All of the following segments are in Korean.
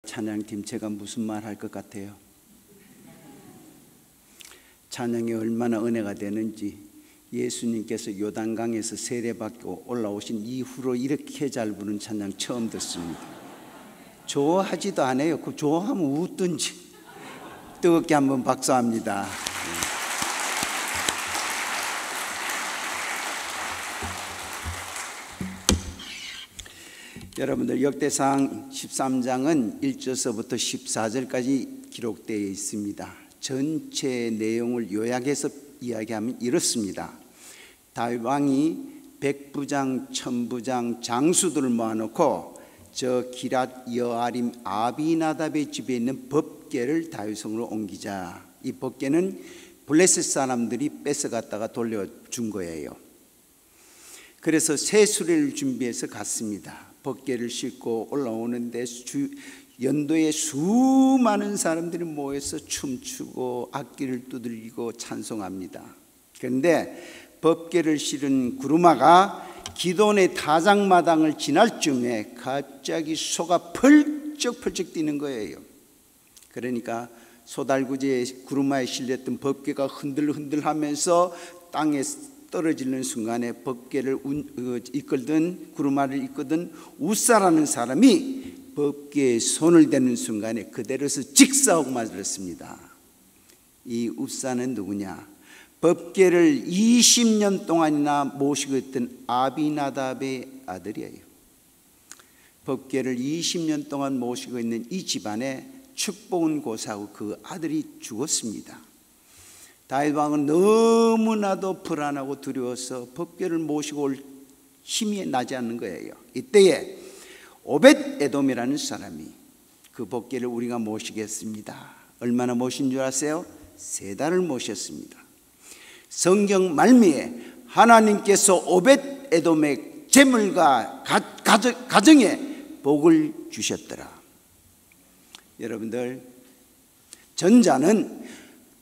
찬양팀, 제가 무슨 말 할 것 같아요? 찬양이 얼마나 은혜가 되는지, 예수님께서 요단강에서 세례받고 올라오신 이후로 이렇게 잘 부르는 찬양 처음 듣습니다. 좋아하지도 않아요. 그 좋아하면 웃든지. 뜨겁게 한번 박수합니다. 여러분들, 역대상 13장은 1절서부터 14절까지 기록되어 있습니다. 전체 내용을 요약해서 이야기하면 이렇습니다. 다윗 왕이 백부장, 천부장, 장수들을 모아놓고 저 기랏 여아림 아비나답의 집에 있는 법궤를 다윗성으로 옮기자. 이 법궤는 블레셋 사람들이 뺏어갔다가 돌려준 거예요. 그래서 새 수레를 준비해서 갔습니다. 법궤를 싣고 올라오는데 연도에 수많은 사람들이 모여서 춤추고 악기를 두들기고 찬송합니다. 그런데 법궤를 실은 구루마가 기돈의 타작마당을 지날 쯤에 갑자기 소가 펄쩍펄쩍 뛰는 거예요. 그러니까 소달구지에 구루마에 실렸던 법궤가 흔들흔들하면서 땅에 떨어지는 순간에 법궤를 이끌던, 구루마를 이끌던 우사라는 사람이 법궤에 손을 대는 순간에 그대로서 직사하고 맞았습니다. 이 우사는 누구냐? 법궤를 20년 동안이나 모시고 있던 아비나답의 아들이에요. 법궤를 20년 동안 모시고 있는 이 집안에 축복은 고사하고 그 아들이 죽었습니다. 다윗 왕은 너무나도 불안하고 두려워서 법궤를 모시고 올 힘이 나지 않는 거예요. 이때에 오벳 에돔이라는 사람이 그 법궤를 우리가 모시겠습니다. 얼마나 모신 줄 아세요? 3달을 모셨습니다. 성경 말미에 하나님께서 오벳 에돔의 재물과 가정에 복을 주셨더라. 여러분들, 전자는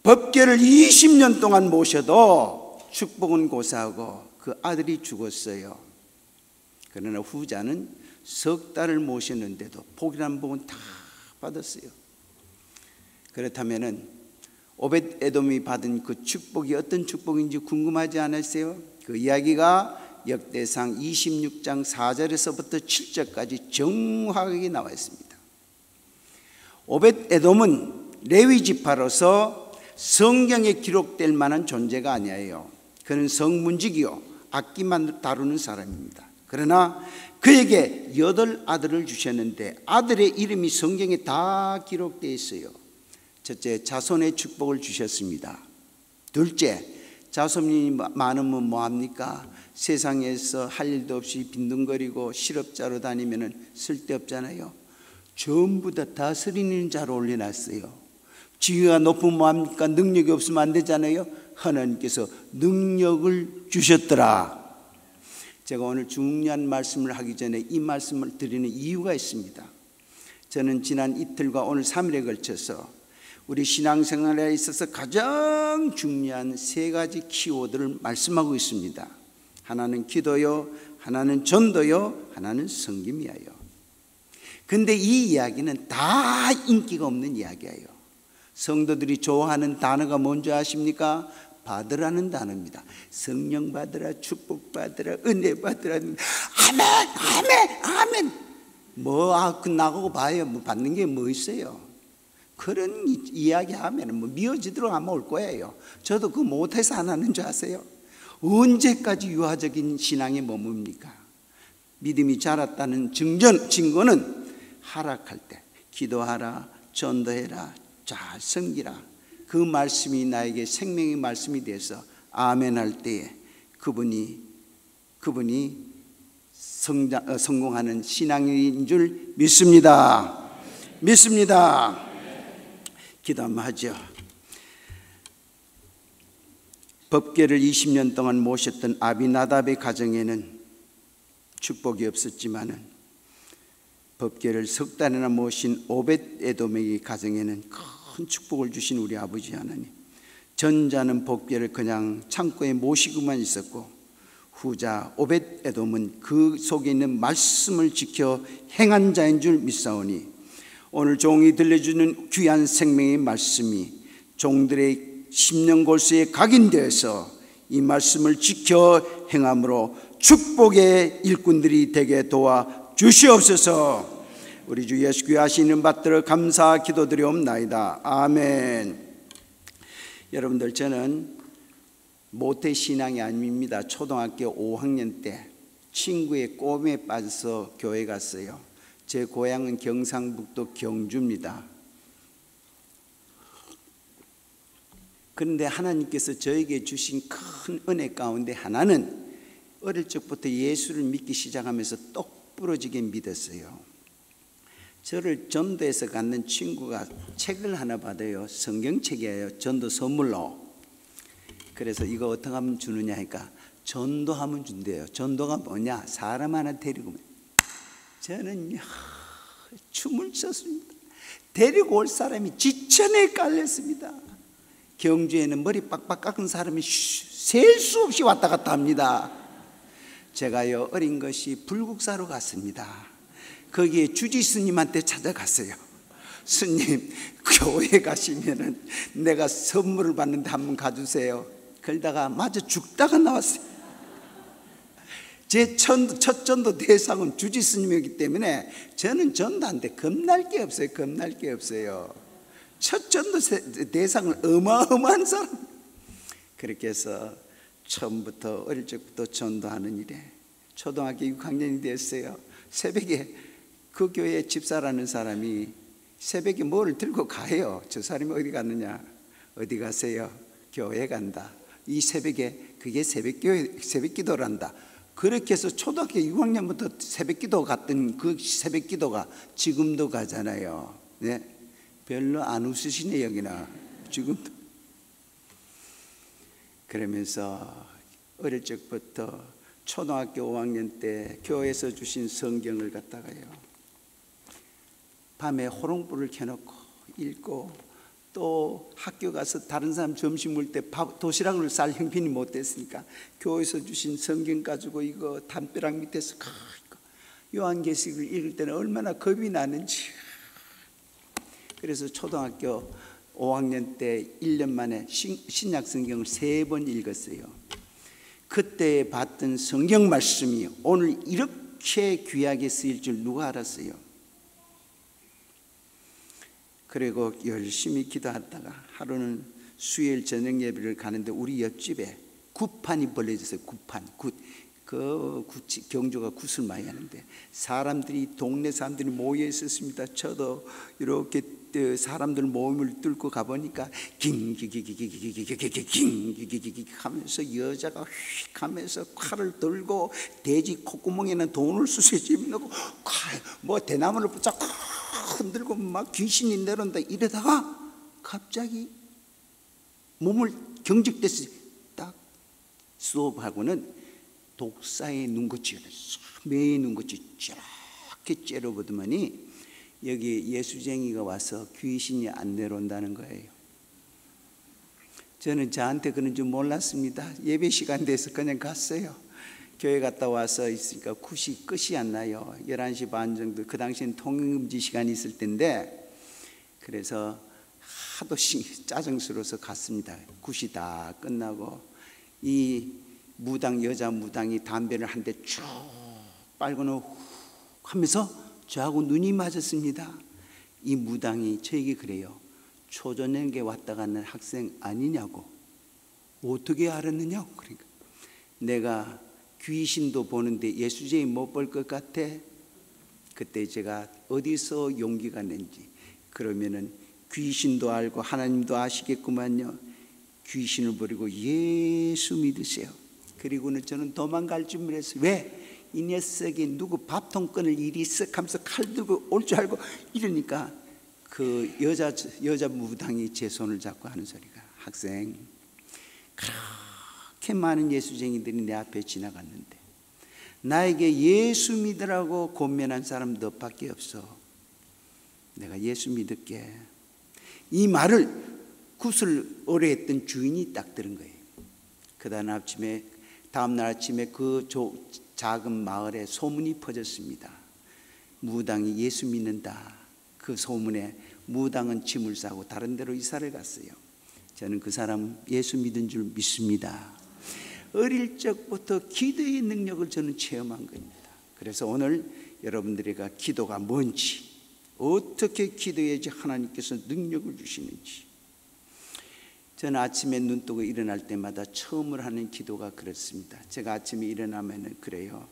법궤를 20년 동안 모셔도 축복은 고사하고 그 아들이 죽었어요. 그러나 후자는 석 달을 모셨는데도 복이라는 복은 다 받았어요. 그렇다면 오벳 에돔이 받은 그 축복이 어떤 축복인지 궁금하지 않으세요? 그 이야기가 역대상 26장 4절에서부터 7절까지 정확하게 나와 있습니다. 오벳 에돔은 레위 지파로서 성경에 기록될 만한 존재가 아니에요. 그는 성문직이요, 악기만 다루는 사람입니다. 그러나 그에게 8 아들을 주셨는데 아들의 이름이 성경에 다 기록되어 있어요. 첫째, 자손의 축복을 주셨습니다. 둘째, 자손이 많으면 뭐합니까? 세상에서 할 일도 없이 빈둥거리고 실업자로 다니면 쓸데없잖아요. 전부 다 다스리는 자로 올려놨어요. 지위가 높으면 뭐합니까? 능력이 없으면 안 되잖아요. 하나님께서 능력을 주셨더라. 제가 오늘 중요한 말씀을 하기 전에 이 말씀을 드리는 이유가 있습니다. 저는 지난 이틀과 오늘 3일에 걸쳐서 우리 신앙생활에 있어서 가장 중요한 3가지 키워드를 말씀하고 있습니다. 하나는 기도요, 하나는 전도요, 하나는 섬김이에요. 근데 이 이야기는 다 인기가 없는 이야기예요. 성도들이 좋아하는 단어가 뭔지 아십니까? 받으라는 단어입니다. 성령 받으라, 축복 받으라, 은혜 받으라. 아멘, 아멘, 아멘. 나가고 봐요. 받는 게 뭐 있어요? 그런 이야기 하면 미어지도록 아마 올 거예요. 저도 그거 못해서 안 하는 줄 아세요? 언제까지 유아적인 신앙에 머뭅니까? 믿음이 자랐다는 증거는 하락할 때 기도하라, 전도해라, 잘 섬기라, 그 말씀이 나에게 생명의 말씀이 돼서 아멘 할 때에 그분이 성공하는 신앙인 줄 믿습니다. 믿습니다. 기도 한번 하죠. 법궤를 20년 동안 모셨던 아비나답의 가정에는 축복이 없었지만은 법궤를 석 달이나 모신 오벳에돔의 가정에는 큰 축복을 주신 우리 아버지 하나님, 전자는 법궤를 그냥 창고에 모시고만 있었고 후자 오벳에돔은 그 속에 있는 말씀을 지켜 행한 자인 줄 믿사오니 오늘 종이 들려주는 귀한 생명의 말씀이 종들의 심령골수에 각인되어서 이 말씀을 지켜 행함으로 축복의 일꾼들이 되게 도와 주시옵소서. 우리 주 예수 귀하시는 받들어 감사 기도드리옵나이다. 아멘. 여러분들, 저는 모태신앙이 아닙니다. 초등학교 5학년 때 친구의 꿈에 빠져서 교회 갔어요. 제 고향은 경상북도 경주입니다. 그런데 하나님께서 저에게 주신 큰 은혜 가운데 하나는 어릴 적부터 예수를 믿기 시작하면서 똑 부러지게 믿었어요. 저를 전도해서 갖는 친구가 책을 하나 받아요. 성경책이에요. 전도 선물로. 그래서 이거 어떻게 하면 주느냐 하니까 전도하면 준대요. 전도가 뭐냐? 사람 하나 데리고. 저는 춤을 췄습니다. 데리고 올 사람이 지천에 깔렸습니다. 경주에는 머리 빡빡 깎은 사람이 셀 수 없이 왔다 갔다 합니다. 제가요, 어린 것이 불국사로 갔습니다. 거기에 주지 스님한테 찾아갔어요. 스님, 교회 가시면은 내가 선물을 받는데 한번 가주세요. 그러다가 마저 죽다가 나왔어요. 제 첫 전도 대상은 주지 스님이기 때문에 저는 전도한테 겁날 게 없어요. 겁날 게 없어요. 첫 전도 대상은 어마어마한 사람. 그렇게 해서 처음부터 어릴 적부터 전도하는 일에 초등학교 6학년이 됐어요. 새벽에 그 교회 집사라는 사람이 새벽에 뭐를 들고 가요. 저 사람이 어디 갔느냐? 어디 가세요? 교회 간다. 이 새벽에 그게 새벽 기도란다. 그렇게 해서 초등학교 6학년부터 새벽 기도 갔던 그 새벽 기도가 지금도 가잖아요. 네? 별로 안 웃으시네 여기나. 지금도. 그러면서 어릴 적부터 초등학교 5학년 때 교회에서 주신 성경을 갖다가요, 밤에 호롱불을 켜놓고 읽고, 또 학교 가서 다른 사람 점심 먹을 때 도시락을 쌀 형편이 못 됐으니까 교회에서 주신 성경 가지고 이거 담벼락 밑에서 요한계시록을 읽을 때는 얼마나 겁이 나는지. 그래서 초등학교 5학년 때 1년 만에 신약 성경을 3번 읽었어요. 그때 봤던 성경 말씀이 오늘 이렇게 귀하게 쓰일 줄 누가 알았어요? 그리고 열심히 기도하다가 하루는 수요일 저녁 예배를 가는데 우리 옆집에 굿판이 벌려졌어요. 경주가 굿을 많이 하는데 사람들이, 동네 사람들이 모여 있었습니다. 저도 이렇게 사람들 모임을 뚫고 가보니까 깅기기기기기기기기기기기기기 하면서 여자가 휙 하면서 칼을 들고 돼지 콧구멍에는 돈을 쑤셔 집어넣고 뭐 대나무를 붙잡고 흔들고 막 귀신이 내려온다 이러다가 갑자기 몸을 경직됐어요. 딱 수업하고는 독사의 눈꽃이, 매의 눈꽃이 쫙게 째려보더니 여기 예수쟁이가 와서 귀신이 안 내려온다는 거예요. 저는 저한테 그런 줄 몰랐습니다. 예배 시간 돼서 그냥 갔어요. 교회 갔다 와서 있으니까 끝이 안 나요. 11시 반 정도, 그 당시엔 통행금지 시간이 있을 텐데, 그래서 하도 짜증스러워서 갔습니다. 굿이 다 끝나고 이 무당, 여자 무당이 담배를 한 대 쭉 빨고는 후 하면서 저하고 눈이 맞았습니다. 이 무당이 저에게 그래요. 초저녁에 왔다 가는 학생 아니냐고. 어떻게 알았느냐고. 그러니까 내가 귀신도 보는데 예수쟁이 못 볼 것 같아. 그때 제가 어디서 용기가 낸지, 그러면은 귀신도 알고 하나님도 아시겠구만요. 귀신을 버리고 예수 믿으세요. 그리고는 저는 도망갈 준비를 했어요. 왜? 이 녀석이 누구 밥통 끊을 일이 있어 하면서 칼 들고 올 줄 알고 이러니까 그 여자 무당이 제 손을 잡고 하는 소리가, 학생, 그렇게 많은 예수쟁이들이 내 앞에 지나갔는데 나에게 예수 믿으라고 권면한 사람 너밖에 없어. 내가 예수 믿을게. 이 말을 굿을 오래 했던 주인이 딱 들은 거예요. 그 다음날 아침에 그 작은 마을에 소문이 퍼졌습니다. 무당이 예수 믿는다. 그 소문에 무당은 짐을 싸고 다른 데로 이사를 갔어요. 저는 그 사람 예수 믿은 줄 믿습니다. 어릴 적부터 기도의 능력을 저는 체험한 겁니다. 그래서 오늘 여러분들에게 기도가 뭔지, 어떻게 기도해야지 하나님께서 능력을 주시는지, 저는 아침에 눈 뜨고 일어날 때마다 처음으로 하는 기도가 그렇습니다. 제가 아침에 일어나면 그래요.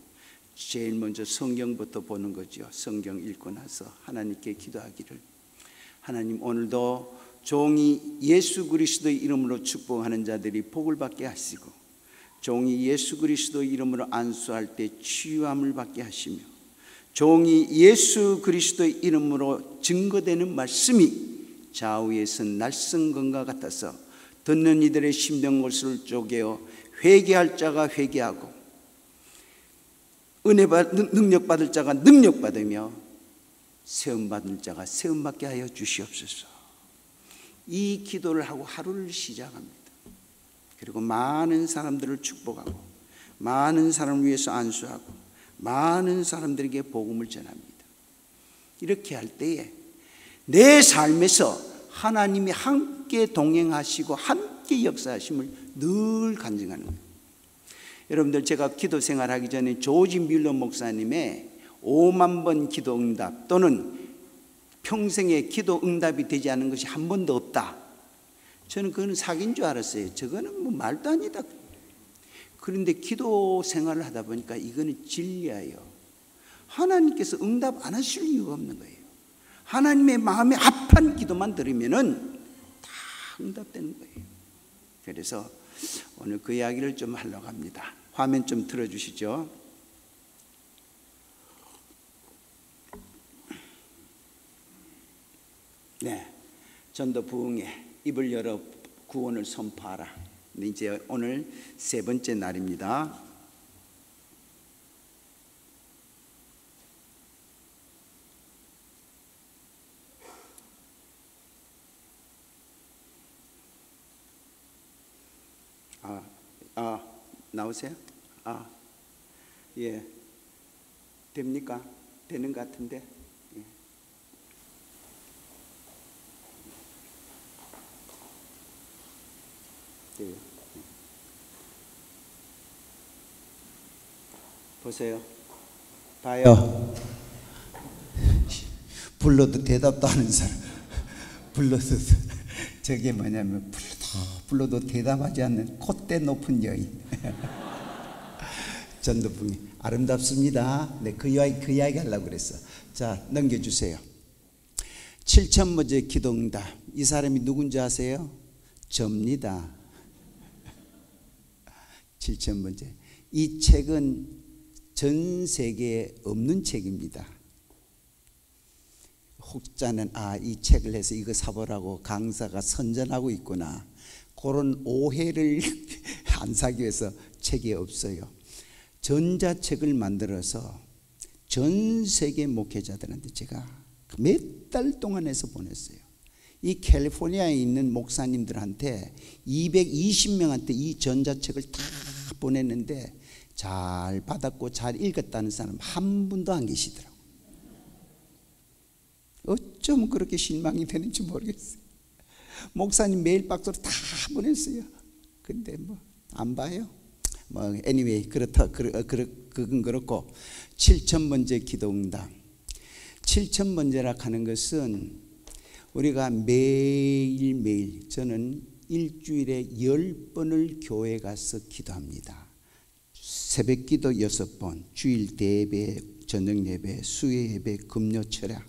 제일 먼저 성경부터 보는 거죠. 성경 읽고 나서 하나님께 기도하기를, 하나님 오늘도 종이 예수 그리스도의 이름으로 축복하는 자들이 복을 받게 하시고, 종이 예수 그리스도의 이름으로 안수할 때 치유함을 받게 하시며, 종이 예수 그리스도의 이름으로 증거되는 말씀이 좌우에서 날성건과 같아서 듣는 이들의 심령골수를 쪼개어 회개할 자가 회개하고 능력 받을 자가 능력 받으며 세움 받을 자가 세움 받게 하여 주시옵소서. 이 기도를 하고 하루를 시작합니다. 그리고 많은 사람들을 축복하고 많은 사람을 위해서 안수하고 많은 사람들에게 복음을 전합니다. 이렇게 할 때에 내 삶에서 하나님이 함께 동행하시고 함께 역사하심을 늘 간증하는 거예요. 여러분들, 제가 기도 생활하기 전에 조지 밀러 목사님의 5만 번 기도 응답 또는 평생에 기도 응답이 되지 않은 것이 한 번도 없다. 저는 그거는 사기인 줄 알았어요. 저거는 뭐 말도 아니다. 그런데 기도 생활을 하다 보니까 이거는 진리예요. 하나님께서 응답 안 하실 이유가 없는 거예요. 하나님의 마음에 합한 기도만 들으면은 다 응답되는 거예요. 그래서 오늘 그 이야기를 좀 하려고 합니다. 화면 좀 틀어주시죠. 네, 전도 부흥회 입을 열어 구원을 선포하라. 이제 오늘 세 번째 날입니다. 나오세요? 예, 됩니까? 되는 것 같은데. 예. 돼요. 보세요. 봐요. 불러도 대답도 안 하는 사람. 불러도 저게 뭐냐면 불러도 대답하지 않는 콧대 높은 여인. 전도부흥 아름답습니다. 네, 그 이야기 하려고 그랬어. 자, 넘겨주세요. 7,000번째 기도응답. 이 사람이 누군지 아세요? 접니다. 7,000번째. 이 책은 전 세계에 없는 책입니다. 혹자는 이 책을 해서 이거 사보라고 강사가 선전하고 있구나, 그런 오해를 안 사기 위해서 책이 없어요. 전자책을 만들어서 전 세계 목회자들한테 제가 몇 달 동안 해서 보냈어요. 이 캘리포니아에 있는 목사님들한테 220명한테 이 전자책을 다 보냈는데 잘 받았고 잘 읽었다는 사람 한 분도 안 계시더라고요. 어쩌면 그렇게 실망이 되는지 모르겠어요. 목사님 메일 박스로 다 보냈어요. 근데 뭐 안 봐요. 뭐 anyway 그건 그렇고 7,000번째 기도응답. 7,000번째라 하는 것은 우리가 매일매일, 저는 일주일에 10번을 교회 가서 기도합니다. 새벽 기도 6번, 주일 대예배, 저녁 예배, 수요 예배, 금요 철야.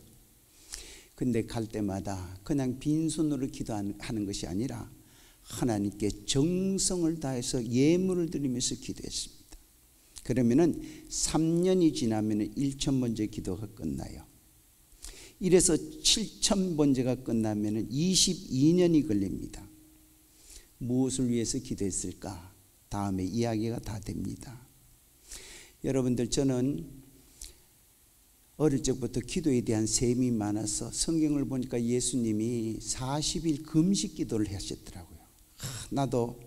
근데 갈 때마다 그냥 빈손으로 기도하는 것이 아니라 하나님께 정성을 다해서 예물을 드리면서 기도했습니다. 그러면은 3년이 지나면 1,000번째 기도가 끝나요. 이래서 7,000번째가 끝나면 22년이 걸립니다. 무엇을 위해서 기도했을까? 다음에 이야기가 다 됩니다. 여러분들, 저는 어릴 적부터 기도에 대한 셈이 많아서 성경을 보니까 예수님이 40일 금식 기도를 하셨더라고요. 나도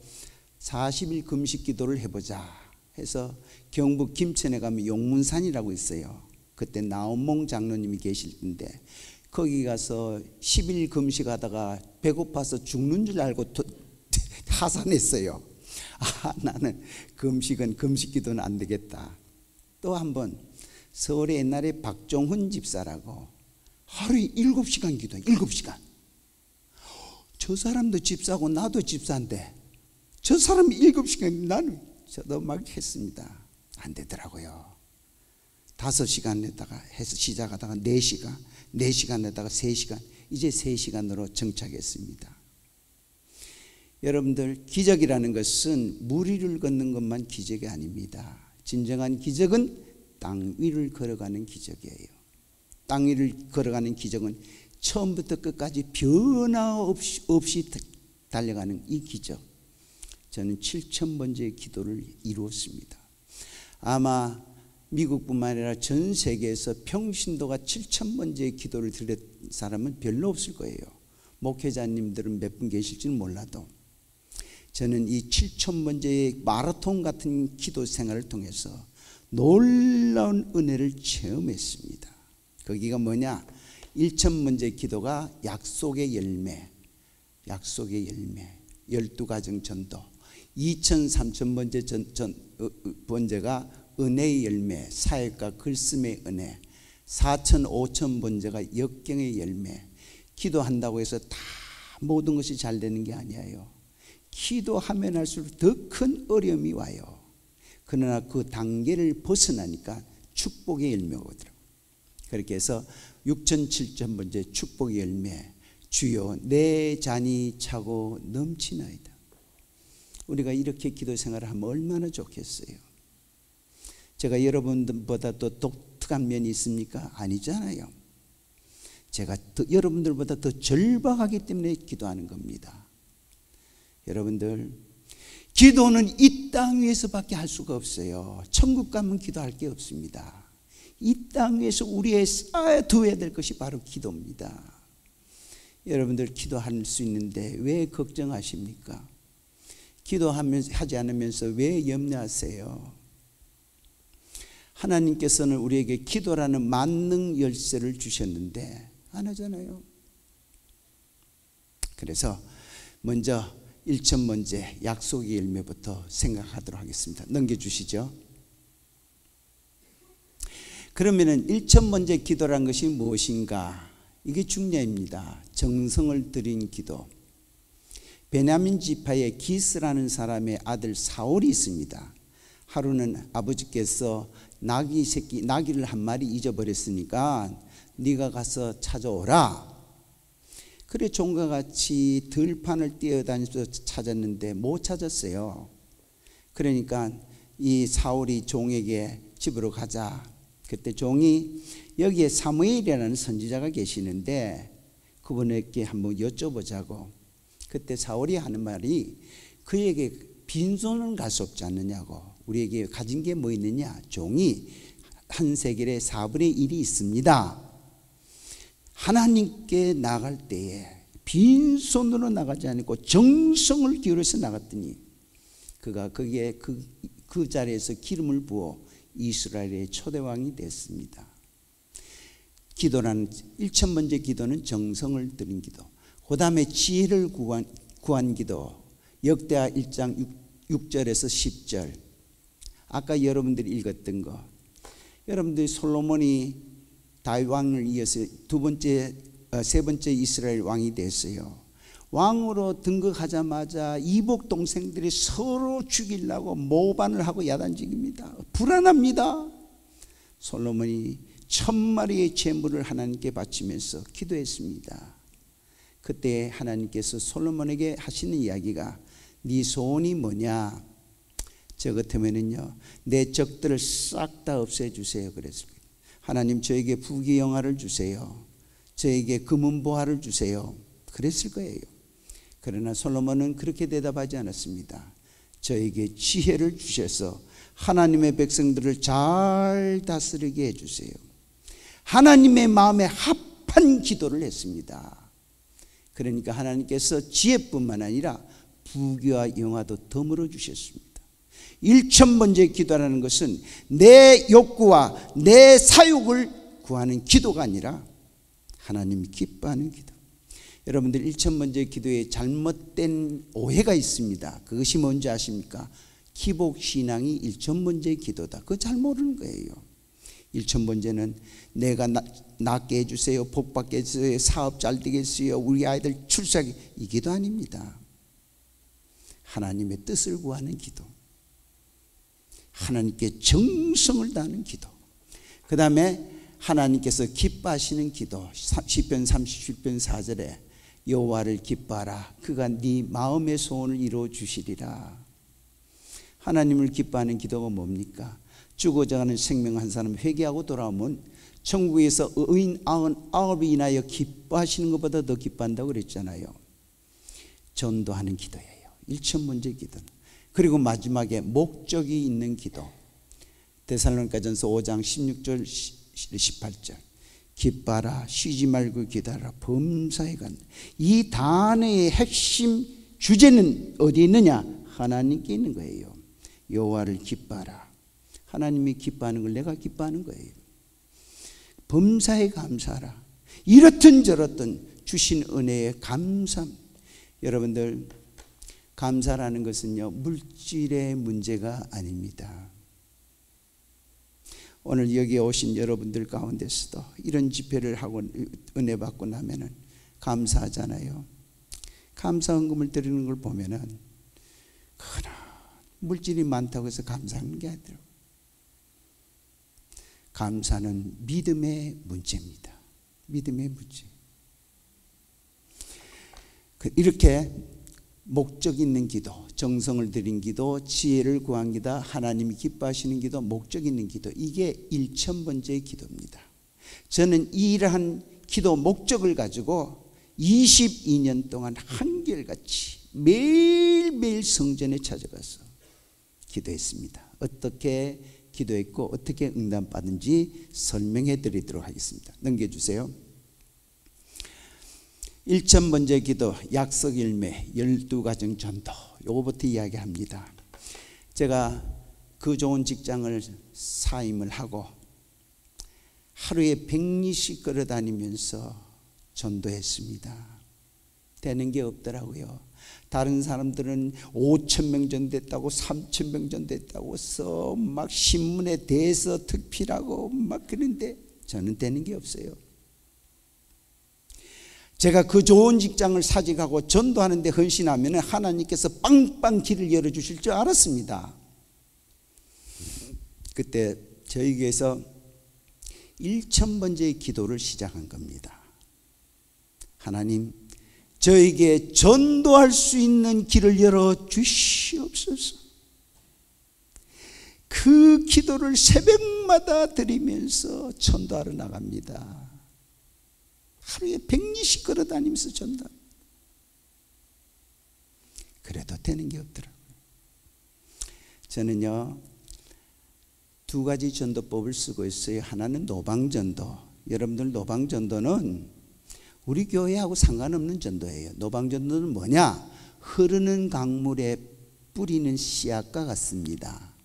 40일 금식 기도를 해보자 해서 경북 김천에 가면 용문산이라고 있어요. 그때 나온몽 장로님이 계실 텐데 거기 가서 10일 금식하다가 배고파서 죽는 줄 알고 하산했어요. 나는 금식 기도는 안 되겠다. 또 한번 서울에 옛날에 박종훈 집사라고 하루에 7시간 기도해. 7시간. 저 사람도 집사고 나도 집사인데 저 사람이 7시간, 나는 저도 막 했습니다. 안 되더라고요. 5시간 했다가 해서 시작하다가 4시간, 4시간 했다가 3시간, 이제 3시간으로 정착했습니다. 여러분들, 기적이라는 것은 물 위를 걷는 것만 기적이 아닙니다. 진정한 기적은 땅 위를 걸어가는 기적이에요. 땅 위를 걸어가는 기적은 처음부터 끝까지 변화 없이 달려가는 이 기적. 저는 7,000번째의 기도를 이루었습니다. 아마 미국뿐만 아니라 전 세계에서 평신도가 7,000번째의 기도를 드린 사람은 별로 없을 거예요. 목회자님들은 몇 분 계실지는 몰라도 저는 이 7,000번째의 마라톤 같은 기도 생활을 통해서 놀라운 은혜를 체험했습니다. 거기가 뭐냐? 1,000번째 기도가 약속의 열매, 약속의 열매, 12가정 전도. 2,000, 3,000번째 번째가 은혜의 열매, 사역과 글씀의 은혜. 4,000, 5,000번째가 역경의 열매. 기도한다고 해서 다 모든 것이 잘 되는 게 아니에요. 기도하면 할수록 더 큰 어려움이 와요. 그러나 그 단계를 벗어나니까 축복의 열매가 오더라고요. 그렇게 해서 6,000, 7,000번째 축복의 열매. 주여 내 잔이 차고 넘치나이다. 우리가 이렇게 기도 생활을 하면 얼마나 좋겠어요. 제가 여러분들보다 더 독특한 면이 있습니까? 아니잖아요. 제가 여러분들보다 더 절박하기 때문에 기도하는 겁니다. 여러분들, 기도는 이 땅 위에서밖에 할 수가 없어요. 천국 가면 기도할 게 없습니다. 이 땅 위에서 우리의 쌓아두어야 될 것이 바로 기도입니다. 여러분들, 기도할 수 있는데 왜 걱정하십니까? 기도하지 않으면서 왜 염려하세요? 하나님께서는 우리에게 기도라는 만능 열쇠를 주셨는데 안 하잖아요. 그래서 먼저 1,000번째 약속의 열매부터 생각하도록 하겠습니다. 넘겨주시죠. 그러면은 1,000번째 기도란 것이 무엇인가? 이게 중요합니다. 정성을 들인 기도. 베냐민 지파의 기스라는 사람의 아들 사울이 있습니다. 하루는 아버지께서 나귀를 한 마리 잊어버렸으니까 네가 가서 찾아오라. 그래 종과 같이 들판을 뛰어다니면서 찾았는데 못 찾았어요. 그러니까 이 사울이 종에게 집으로 가자. 그때 종이 여기에 사무엘이라는 선지자가 계시는데 그분에게 한번 여쭤보자고. 그때 사울이 하는 말이 그에게 빈손은 갈 수 없지 않느냐고. 우리에게 가진 게 뭐 있느냐? 종이 한 세겔에 4분의 1이 있습니다. 하나님께 나갈 때에 빈손으로 나가지 않고 정성을 기울여서 나갔더니 그가 거기에 그 자리에서 기름을 부어 이스라엘의 초대왕이 됐습니다. 기도라는 1,000번째 기도는 정성을 들인 기도. 그 다음에 지혜를 구한 기도. 역대하 1장 6절에서 10절. 아까 여러분들이 읽었던 거. 여러분들이 솔로몬이 다윗 왕을 이어서 세 번째 이스라엘 왕이 됐어요. 왕으로 등극하자마자 이복 동생들이 서로 죽이려고 모반을 하고 야단직입니다. 불안합니다. 솔로몬이 1,000마리의 제물을 하나님께 바치면서 기도했습니다. 그때 하나님께서 솔로몬에게 하시는 이야기가 네 소원이 뭐냐? 저 같으면은요 내 적들을 싹 다 없애주세요 그랬습니다. 하나님 저에게 부귀영화를 주세요. 저에게 금은보화를 주세요. 그랬을 거예요. 그러나 솔로몬은 그렇게 대답하지 않았습니다. 저에게 지혜를 주셔서 하나님의 백성들을 잘 다스리게 해주세요. 하나님의 마음에 합한 기도를 했습니다. 그러니까 하나님께서 지혜뿐만 아니라 부귀와 영화도 더물어 주셨습니다. 1000번째 기도라는 것은 내 욕구와 내 사욕을 구하는 기도가 아니라 하나님이 기뻐하는 기도. 여러분들 1000번째 기도에 잘못된 오해가 있습니다. 그것이 뭔지 아십니까? 기복신앙이 1000번째 기도다. 그거 잘 모르는 거예요. 1000번째는 내가 낫게 해주세요, 복받게 해주세요, 사업 잘 되겠어요, 우리 아이들 출세하게, 이 기도 아닙니다. 하나님의 뜻을 구하는 기도, 하나님께 정성을 다하는 기도, 그 다음에 하나님께서 기뻐하시는 기도. 시편 37편 4절에 여호와를 기뻐하라, 그가 네 마음의 소원을 이루어 주시리라. 하나님을 기뻐하는 기도가 뭡니까? 죽어져 가는 생명 한 사람 회개하고 돌아오면 천국에서 의인 99이 인하여 기뻐하시는 것보다 더 기뻐한다고 그랬잖아요. 전도하는 기도예요. 1000번째 기도는. 그리고 마지막에 목적이 있는 기도. 데살로니가전서 5장 16절 18절 기뻐하라, 쉬지 말고 기도하라, 범사에 간다. 이 단어의 핵심 주제는 어디에 있느냐? 하나님께 있는 거예요. 여호와를 기뻐하라. 하나님이 기뻐하는 걸 내가 기뻐하는 거예요. 범사에 감사하라. 이렇든 저렇든 주신 은혜에 감사함. 여러분들, 감사라는 것은요, 물질의 문제가 아닙니다. 오늘 여기에 오신 여러분들 가운데서도 이런 집회를 하고 은혜 받고 나면은 감사하잖아요. 감사헌금을 드리는 걸 보면은 그러나 물질이 많다고 해서 감사하는 게 아니더라고요. 감사는 믿음의 문제입니다. 믿음의 문제. 이렇게 목적 있는 기도, 정성을 들인 기도, 지혜를 구한 기도, 하나님이 기뻐하시는 기도, 목적 있는 기도, 이게 1000번째의 기도입니다. 저는 이러한 기도 목적을 가지고 22년 동안 한결같이 매일매일 성전에 찾아가서 기도했습니다. 어떻게 기도했고 어떻게 응답받은지 설명해 드리도록 하겠습니다. 넘겨주세요. 1000번째 기도, 약속 일매, 12가정 전도, 요거부터 이야기합니다. 제가 그 좋은 직장을 사임을 하고 하루에 100리씩 걸어다니면서 전도했습니다. 되는 게 없더라고요. 다른 사람들은 5,000명 전도했다고 3,000명 전도했다고 써 막 신문에 대서 특필하고 막 그런데 저는 되는 게 없어요. 제가 그 좋은 직장을 사직하고 전도하는데 헌신하면 하나님께서 빵빵 길을 열어주실 줄 알았습니다. 그때 저희 교회에서 1000번째의 기도를 시작한 겁니다. 하나님, 저에게 전도할 수 있는 길을 열어주시옵소서. 그 기도를 새벽마다 드리면서 전도하러 나갑니다. 하루에 100리씩 걸어다니면서 전도. 그래도 되는 게 없더라고요. 저는요, 2가지 전도법을 쓰고 있어요. 하나는 노방전도. 여러분들, 노방전도는 우리 교회하고 상관없는 전도예요. 노방전도는 뭐냐? 흐르는 강물에 뿌리는 씨앗과 같습니다.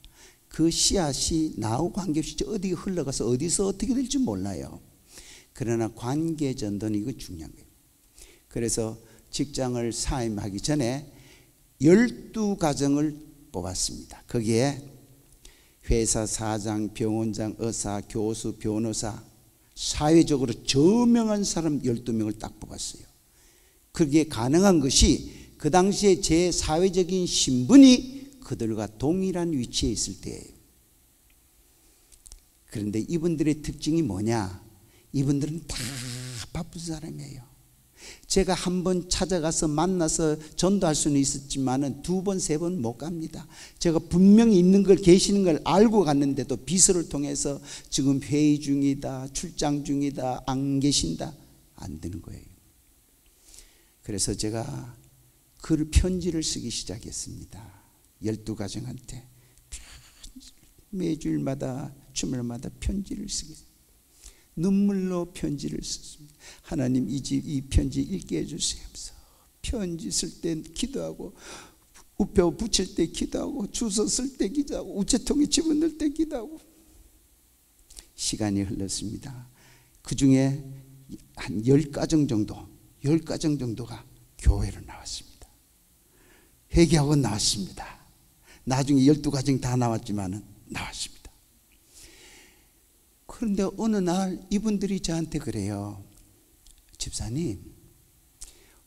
그 씨앗이 나하고 관계없이 어디 흘러가서 어디서 어떻게 될지 몰라요. 그러나 관계전도는 이거 중요한 거예요. 그래서 직장을 사임하기 전에 12가정을 뽑았습니다. 거기에 회사 사장, 병원장, 의사, 교수, 변호사, 사회적으로 저명한 사람 12명을 딱 뽑았어요. 그게 가능한 것이 그 당시에 제 사회적인 신분이 그들과 동일한 위치에 있을 때예요. 그런데 이분들의 특징이 뭐냐? 이분들은 다 바쁜 사람이에요. 제가 한번 찾아가서 만나서 전도할 수는 있었지만 2번, 3번 못 갑니다. 제가 분명히 있는 걸, 계시는 걸 알고 갔는데도 비서를 통해서 지금 회의 중이다, 출장 중이다, 안 계신다, 안 되는 거예요. 그래서 제가 편지를 쓰기 시작했습니다. 12가정한테 매주일마다 주말마다 편지를 쓰게 눈물로 편지를 썼습니다. 하나님 이 편지 읽게 해주세요. 편지 쓸 때 기도하고 우표 붙일 때 기도하고 주소 쓸 때 기도하고 우체통에 집어넣을 때 기도하고. 시간이 흘렀습니다. 그 중에 한 10가정 정도가 교회로 나왔습니다. 회개하고 나왔습니다. 나중에 12가정 다 나왔지만 나왔습니다. 그런데 어느 날 이분들이 저한테 그래요. 집사님,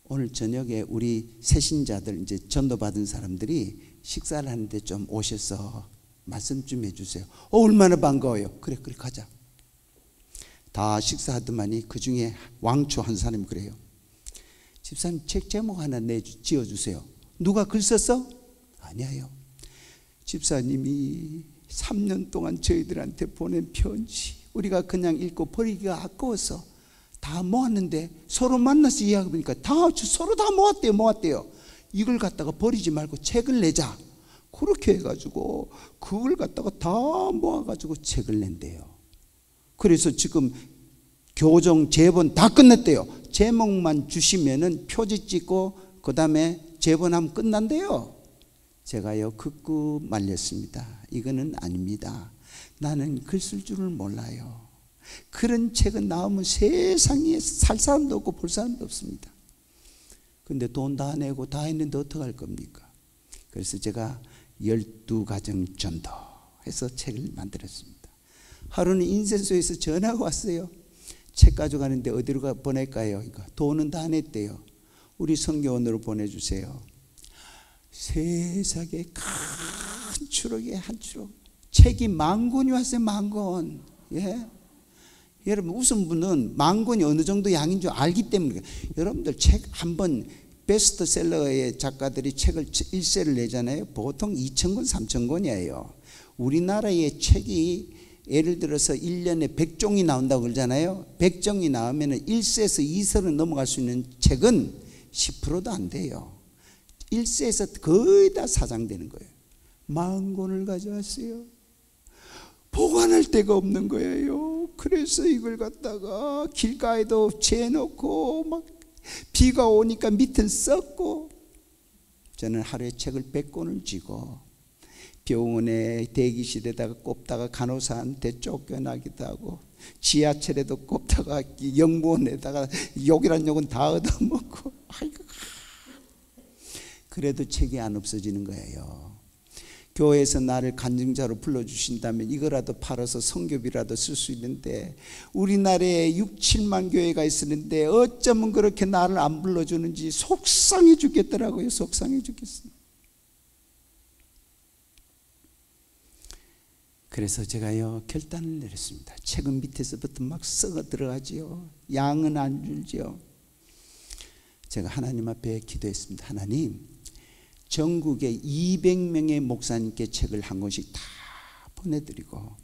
오늘 저녁에 우리 새신자들 이제 전도받은 사람들이 식사를 하는데 좀 오셔서 말씀 좀 해주세요. 얼마나 반가워요. 그래 가자. 다 식사하더만이 그 중에 왕초 한 사람이 그래요. 집사님 책 제목 하나 지어주세요. 누가 글 썼어? 아니에요. 집사님이 3년 동안 저희들한테 보낸 편지, 우리가 그냥 읽고 버리기가 아까워서 다 모았는데 서로 만나서 이야기하니까 서로 다 모았대요. 이걸 갖다가 버리지 말고 책을 내자. 그렇게 해가지고 그걸 갖다가 다 모아가지고 책을 낸대요. 그래서 지금 교정 제본 다 끝냈대요. 제목만 주시면은 표지 찍고 그 다음에 제본하면 끝난대요. 제가요 극구 말렸습니다. 이거는 아닙니다. 나는 글 쓸 줄을 몰라요. 그런 책은 나오면 세상에 살 사람도 없고 볼 사람도 없습니다. 근데 돈 다 내고 다 했는데 어떡할 겁니까? 그래서 제가 12가정 전도 해서 책을 만들었습니다. 하루는 인쇄소에서 전화가 왔어요. 책 가져가는데 어디로 보낼까요? 돈은 다 냈대요. 우리 선교원으로 보내주세요. 세상에 큰 추록에 한 추록, 책이 10,000권이 왔어요. 10,000권. 예? 여러분, 웃은 분은 10,000권이 어느 정도 양인 줄 알기 때문에. 여러분들 책 한번 베스트셀러의 작가들이 책을 1세를 내잖아요. 보통 2,000권, 3,000권이에요. 우리나라의 책이 예를 들어서 1년에 100종이 나온다고 그러잖아요. 100종이 나오면 1세에서 2세로 넘어갈 수 있는 책은 10%도 안 돼요. 1세에서 거의 다 사장되는 거예요. 10,000권을 가져왔어요. 보관할 데가 없는 거예요. 그래서 이걸 갖다가 길가에도 재놓고 막 비가 오니까 밑은 썩고. 저는 하루에 책을 100권을 쥐고 병원에 대기실에다가 꼽다가 간호사한테 쫓겨나기도 하고, 지하철에도 꼽다가 영무원에다가 욕이란 욕은 다 얻어먹고. 아이고, 그래도 책이 안 없어지는 거예요. 교회에서 나를 간증자로 불러주신다면 이거라도 팔아서 성교비라도 쓸 수 있는데, 우리나라에 6, 7만 교회가 있었는데 어쩌면 그렇게 나를 안 불러주는지 속상해 죽겠더라고요. 속상해 죽겠어요. 그래서 제가요 결단을 내렸습니다. 책은 밑에서부터 막 썩어 들어가지요. 양은 안 줄지요. 제가 하나님 앞에 기도했습니다. 하나님, 전국에 200명의 목사님께 책을 한 권씩 다 보내드리고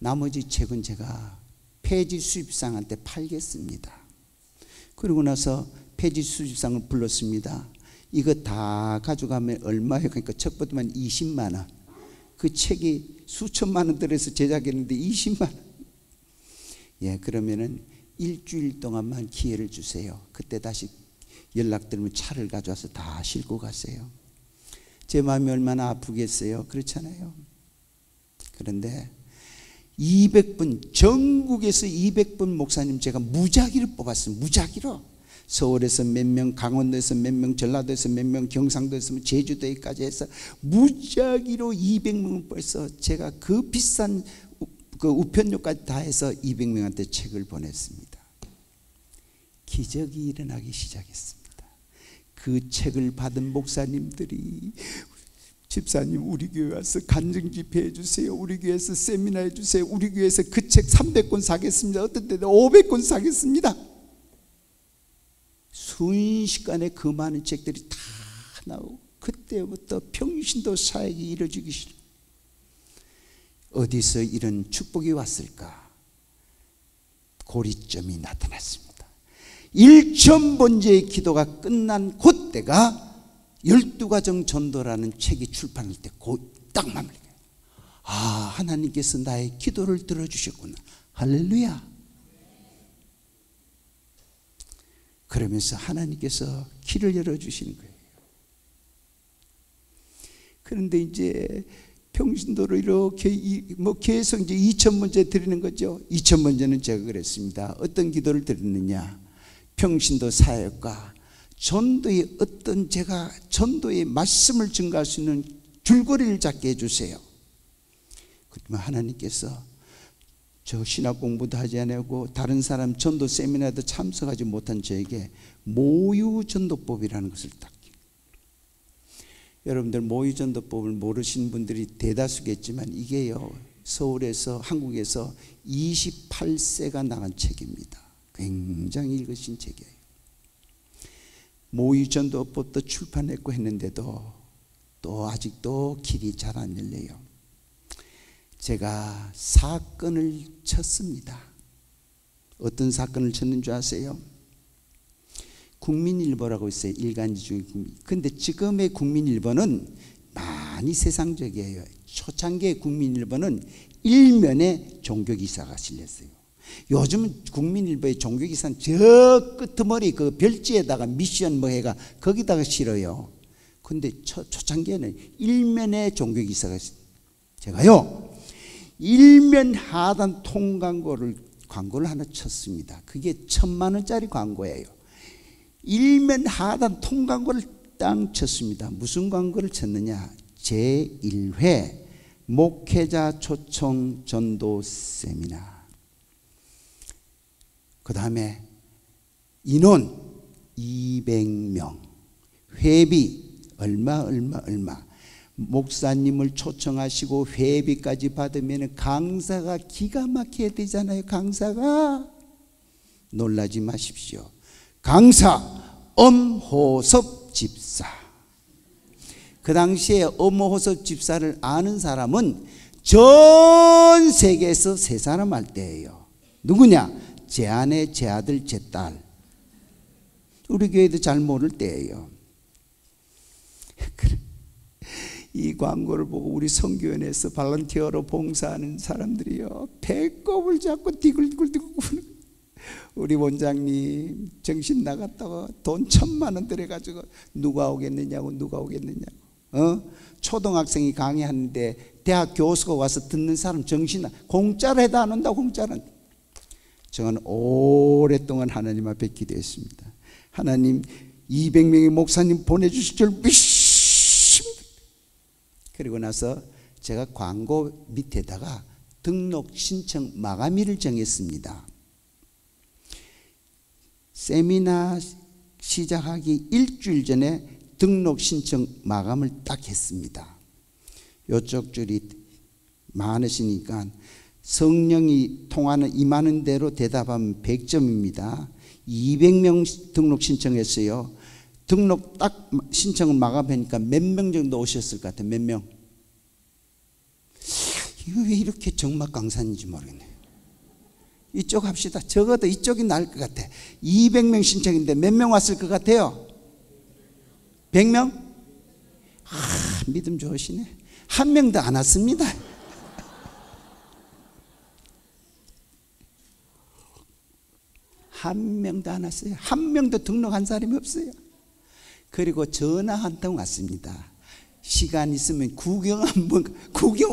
나머지 책은 제가 폐지 수입상한테 팔겠습니다. 그러고 나서 폐지 수입상을 불렀습니다. 이거 다 가져가면 얼마예요? 그러니까 첫 번째만 20만 원. 그 책이 수천만 원 들여서 제작했는데 20만 원. 예, 그러면은 일주일 동안만 기회를 주세요. 그때 다시 연락드리면 차를 가져와서 다 싣고 가세요. 제 마음이 얼마나 아프겠어요. 그렇잖아요. 그런데 200분, 전국에서 200분 목사님 제가 무작위로 뽑았어요. 무작위로. 서울에서 몇 명, 강원도에서 몇 명, 전라도에서 몇 명, 경상도에서 제주도에까지 해서 무작위로 200명을 벌써 제가 그 비싼 그 우편료까지 다 해서 200명한테 책을 보냈습니다. 기적이 일어나기 시작했습니다. 그 책을 받은 목사님들이, 집사님 우리 교회 와서 간증 집회 해주세요. 우리 교회에서 세미나 해주세요. 우리 교회에서 그 책 300권 사겠습니다. 어떤 때는 500권 사겠습니다. 순식간에 그 많은 책들이 다 나오고, 그때부터 평신도 사역이 이루어지기 시작. 어디서 이런 축복이 왔을까? 고리점이 나타났습니다. 1,000번째의 기도가 끝난 그때가 12가정 전도라는 책이 출판할 때 딱 맞물려요. 하나님께서 나의 기도를 들어주셨구나. 할렐루야. 그러면서 하나님께서 길을 열어주시는 거예요. 그런데 이제 평신도로 이렇게 계속 이제 2000번째 드리는 거죠. 2000번째는 제가 그랬습니다. 어떤 기도를 드렸느냐, 평신도 사역과 전도의 제가 전도의 말씀을 증가할 수 있는 줄거리를 잡게 해주세요. 그러면 하나님께서 저 신학 공부도 하지 않고 다른 사람 전도 세미나도 참석하지 못한 저에게 모유전도법이라는 것을 딱. 여러분들 모유전도법을 모르시는 분들이 대다수겠지만 이게요, 서울에서 한국에서 28세가 나간 책입니다. 굉장히 읽으신 책이에요. 모유전도법도 출판했고 했는데도 또 아직도 길이 잘 안 열려요. 제가 사건을 쳤습니다. 어떤 사건을 쳤는 줄 아세요? 국민일보라고 있어요. 일간지 중에 국민. 근데 지금의 국민일보는 많이 세상적이에요. 초창기의 국민일보는 일면에 종교기사가 실렸어요. 요즘은 국민일보의 종교기사는 저 끄트머리 그 별지에다가 미션 뭐 해가 거기다가 실어요. 근데 초창기에는 일면에 종교기사가 제가요 일면 하단 통광고를 하나 쳤습니다. 그게 1000만 원짜리 광고예요. 일면 하단 통광고를 땅 쳤습니다. 무슨 광고를 쳤느냐? 제1회 목회자 초청 전도 세미나. 그 다음에 인원 200명, 회비 얼마. 목사님을 초청하시고 회비까지 받으면 강사가 기가 막혀야 되잖아요. 강사가 놀라지 마십시오. 강사 엄호섭 집사. 그 당시에 엄호섭 집사를 아는 사람은 전 세계에서 3사람 할 때예요. 누구냐? 제 아내, 제 아들, 제 딸. 우리 교회도 잘 모를 때예요. 이 광고를 보고 우리 선교원에서 발런티어로 봉사하는 사람들이요 배꼽을 잡고 디글디글 우리 원장님 정신 나갔다고 돈 1000만 원 들여가지고 누가 오겠느냐고. 초등학생이 강의하는데 대학 교수가 와서 듣는 사람 정신 공짜로 해도 안 온다. 공짜로. 저는 오랫동안 하나님 앞에 기도했습니다. 하나님 200명의 목사님 보내주실 줄 믿습니다. 그리고 나서 제가 광고 밑에다가 등록 신청 마감일을 정했습니다. 세미나 시작하기 일주일 전에 등록 신청 마감을 딱 했습니다. 요쪽 줄이 많으시니까 성령이 통하는 임하는 대로 대답하면 100점입니다. 200명 등록 신청했어요. 등록 딱 신청을 마감하니까 몇 명 정도 오셨을 것 같아요. 몇 명? 이거 왜 이렇게 정막 강산인지 모르겠네요. 이쪽 합시다. 적어도 이쪽이 나을 것 같아. 200명 신청인데 몇 명 왔을 것 같아요? 100명? 믿음 좋으시네. 한 명도 안 왔습니다. 한 명도 안 왔어요. 한 명도 등록한 사람이 없어요. 그리고 전화 한 통 왔습니다. 시간 있으면 구경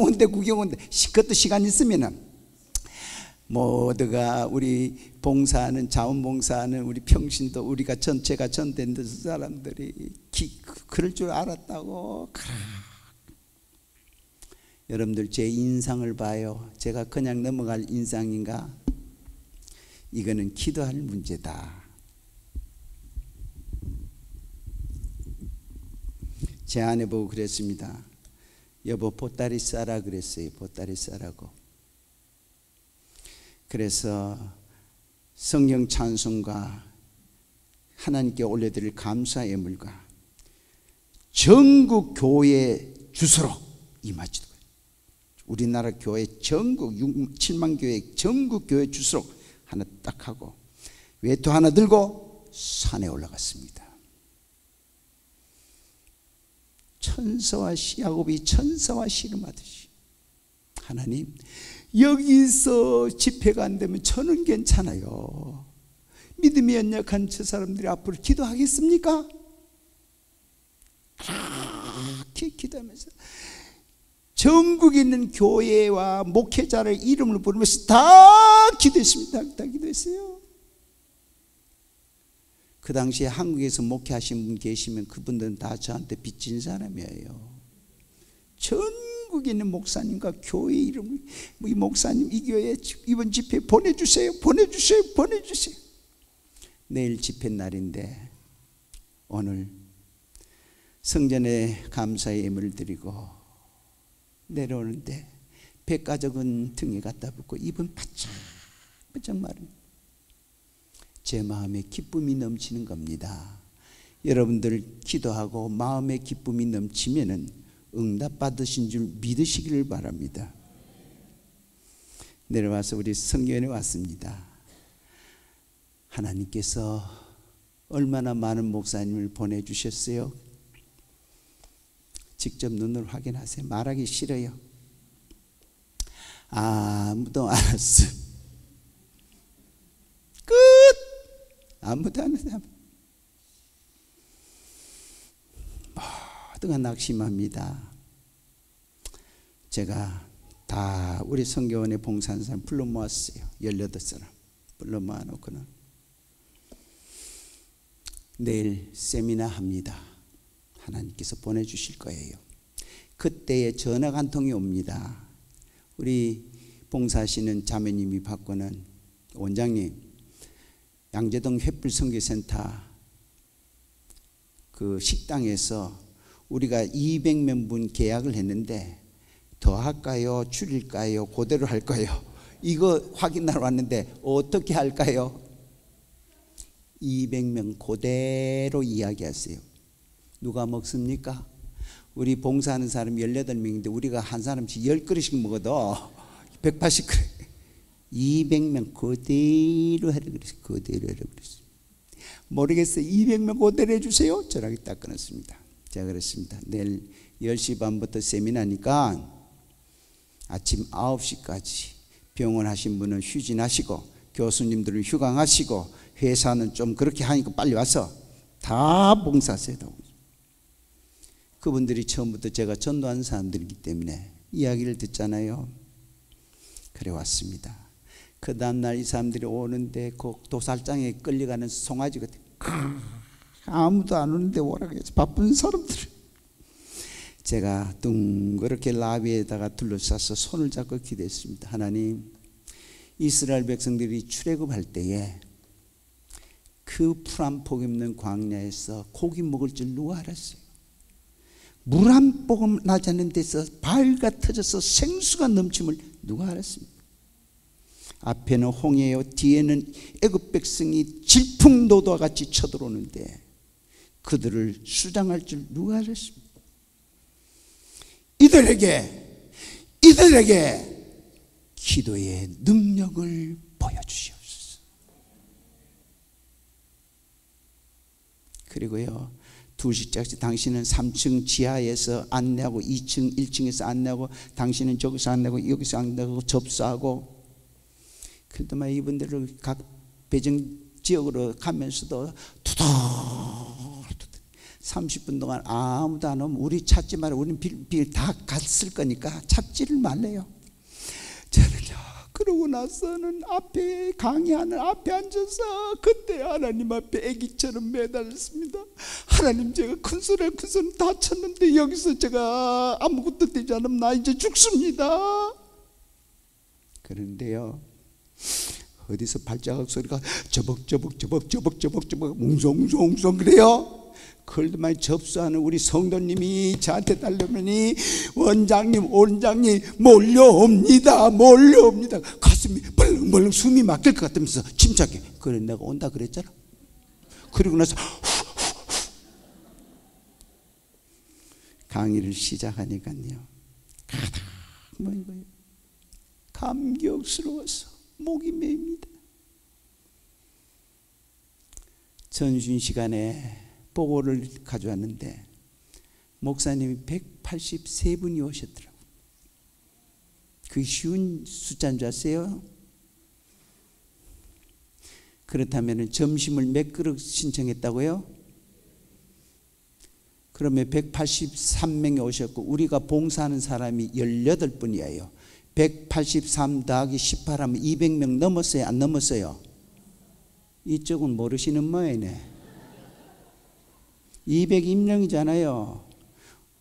온대. 그것도 시간 있으면은 모두가 우리 봉사하는 자원봉사하는 우리 평신도 우리가 전체가 전된 사람들이 그럴 줄 알았다고. 여러분들 제 인상을 봐요. 제가 그냥 넘어갈 인상인가? 이거는 기도할 문제다. 제 아내 보고 그랬습니다. 여보 보따리 싸라 그랬어요. 보따리 싸라고. 그래서 성령 찬송과 하나님께 올려드릴 감사 예물과 전국 교회 주소로 임하지도. 우리나라 교회 전국 7만 교회 전국 교회 주소로 하나 딱 하고 외투 하나 들고 산에 올라갔습니다. 천사와 야곱이 천사와 씨름하듯이 하나님, 여기서 집회가 안 되면 저는 괜찮아요. 믿음이 연약한 저 사람들이 앞으로 기도하겠습니까? 그렇게 기도하면서 전국에 있는 교회와 목회자를 이름을 부르면서 다 기도했습니다. 다 기도했어요. 그 당시에 한국에서 목회하신 분 계시면 그분들은 다 저한테 빚진 사람이에요. 전국에 있는 목사님과 교회 이름을, 이 목사님 이 교회 이번 집회 보내주세요. 보내주세요. 보내주세요. 내일 집회 날인데 오늘 성전에 감사의 예물을 드리고 내려오는데 백가족은 등에 갖다 붙고 입은 바짝바짝 마른, 제 마음에 기쁨이 넘치는 겁니다. 여러분들 기도하고 마음에 기쁨이 넘치면은 응답받으신 줄 믿으시기를 바랍니다. 내려와서 우리 성경에 왔습니다. 하나님께서 얼마나 많은 목사님을 보내주셨어요? 직접 눈으로 확인하세요. 말하기 싫어요. 아무도 안 왔어. 끝. 아무도 안 왔어. 모두가 낙심합니다. 제가 다 우리 성교원에 봉사하는 사람 불러 모았어요. 18사람 불러 모아놓고는 내일 세미나 합니다. 하나님께서 보내주실 거예요. 그때에 전화가 한 통이 옵니다. 우리 봉사하시는 자매님이 받고는, 원장님, 양재동 횃불 선교센터 그 식당에서 우리가 200명분 계약을 했는데 더 할까요? 줄일까요? 그대로 할까요? 이거 확인하러 왔는데 어떻게 할까요? 200명 그대로 이야기하세요. 누가 먹습니까? 우리 봉사하는 사람 18명인데 우리가 한 사람씩 10그릇씩 먹어도 180그릇. 200명 그대로 하라 그랬어요. 그대로 하라 그랬어요. 모르겠어요. 200명 그대로 해주세요. 전화기 딱 끊었습니다. 제가 그랬습니다. 내일 10시 반부터 세미나니까 아침 9시까지 병원 하신 분은 휴진하시고 교수님들은 휴강하시고 회사는 좀 그렇게 하니까 빨리 와서 다 봉사하세요. 그분들이 처음부터 제가 전도하는 사람들이기 때문에 이야기를 듣잖아요. 그래 왔습니다. 그 다음날 이 사람들이 오는데 그 도살장에 끌려가는 송아지 같은, 아무도 안 오는데 오라고 해서 바쁜 사람들, 제가 둥그렇게 나비에다가 둘러싸서 손을 잡고 기도했습니다. 하나님, 이스라엘 백성들이 출애굽할 때에 그 풀 한 폭 없는 광야에서 고기 먹을 줄 누가 알았어요? 물 한 모금 나지 않는 데서 바위가 터져서 생수가 넘침을 누가 알았습니까? 앞에는 홍해요, 뒤에는 애굽 백성이 질풍노도와 같이 쳐들어오는데 그들을 수장할 줄 누가 알았습니까? 이들에게 기도의 능력을 보여주시옵소서. 그리고요, 2시까지 당신은 3층 지하에서 안내하고 2층 1층에서 안내하고 당신은 저기서 안내하고 여기서 안내하고 접수하고, 그래도 이분들을 각 배정 지역으로 가면서도 투덜 30분 동안 아무도 안 오면 우리 찾지 말아. 우리는 빌 다 갔을 거니까 찾지를 말래요. 저는요, 그러고 나서는 앞에 강의하는 앞에 앉아서 그때 하나님 앞에 애기처럼 매달렸습니다. 하나님, 제가 큰 소리 다쳤는데 여기서 제가 아무것도 되지 않으면 나 이제 죽습니다. 그런데요, 어디서 발자국 소리가 저벅저벅 웅성웅성 그래요. 그걸만 접수하는 우리 성도님이 저한테 달려오니 원장님 몰려옵니다. 가슴이 벌렁벌렁 숨이 막힐 것 같으면서 침착해. 그래, 내가 온다 그랬잖아. 그리고 나서 강의를 시작하니까요, 감격스러워서 목이 메입니다. 전신 시간에 보고를 가져왔는데 목사님이 183분이 오셨더라고요. 그게 쉬운 숫자인 줄 아세요? 그렇다면 점심을 몇 그릇 신청했다고요? 그러면 183명이 오셨고 우리가 봉사하는 사람이 18분이에요. 183 더하기 18하면 200명 넘었어요? 안 넘었어요? 이쪽은 모르시는 모양이네. 200인명이잖아요.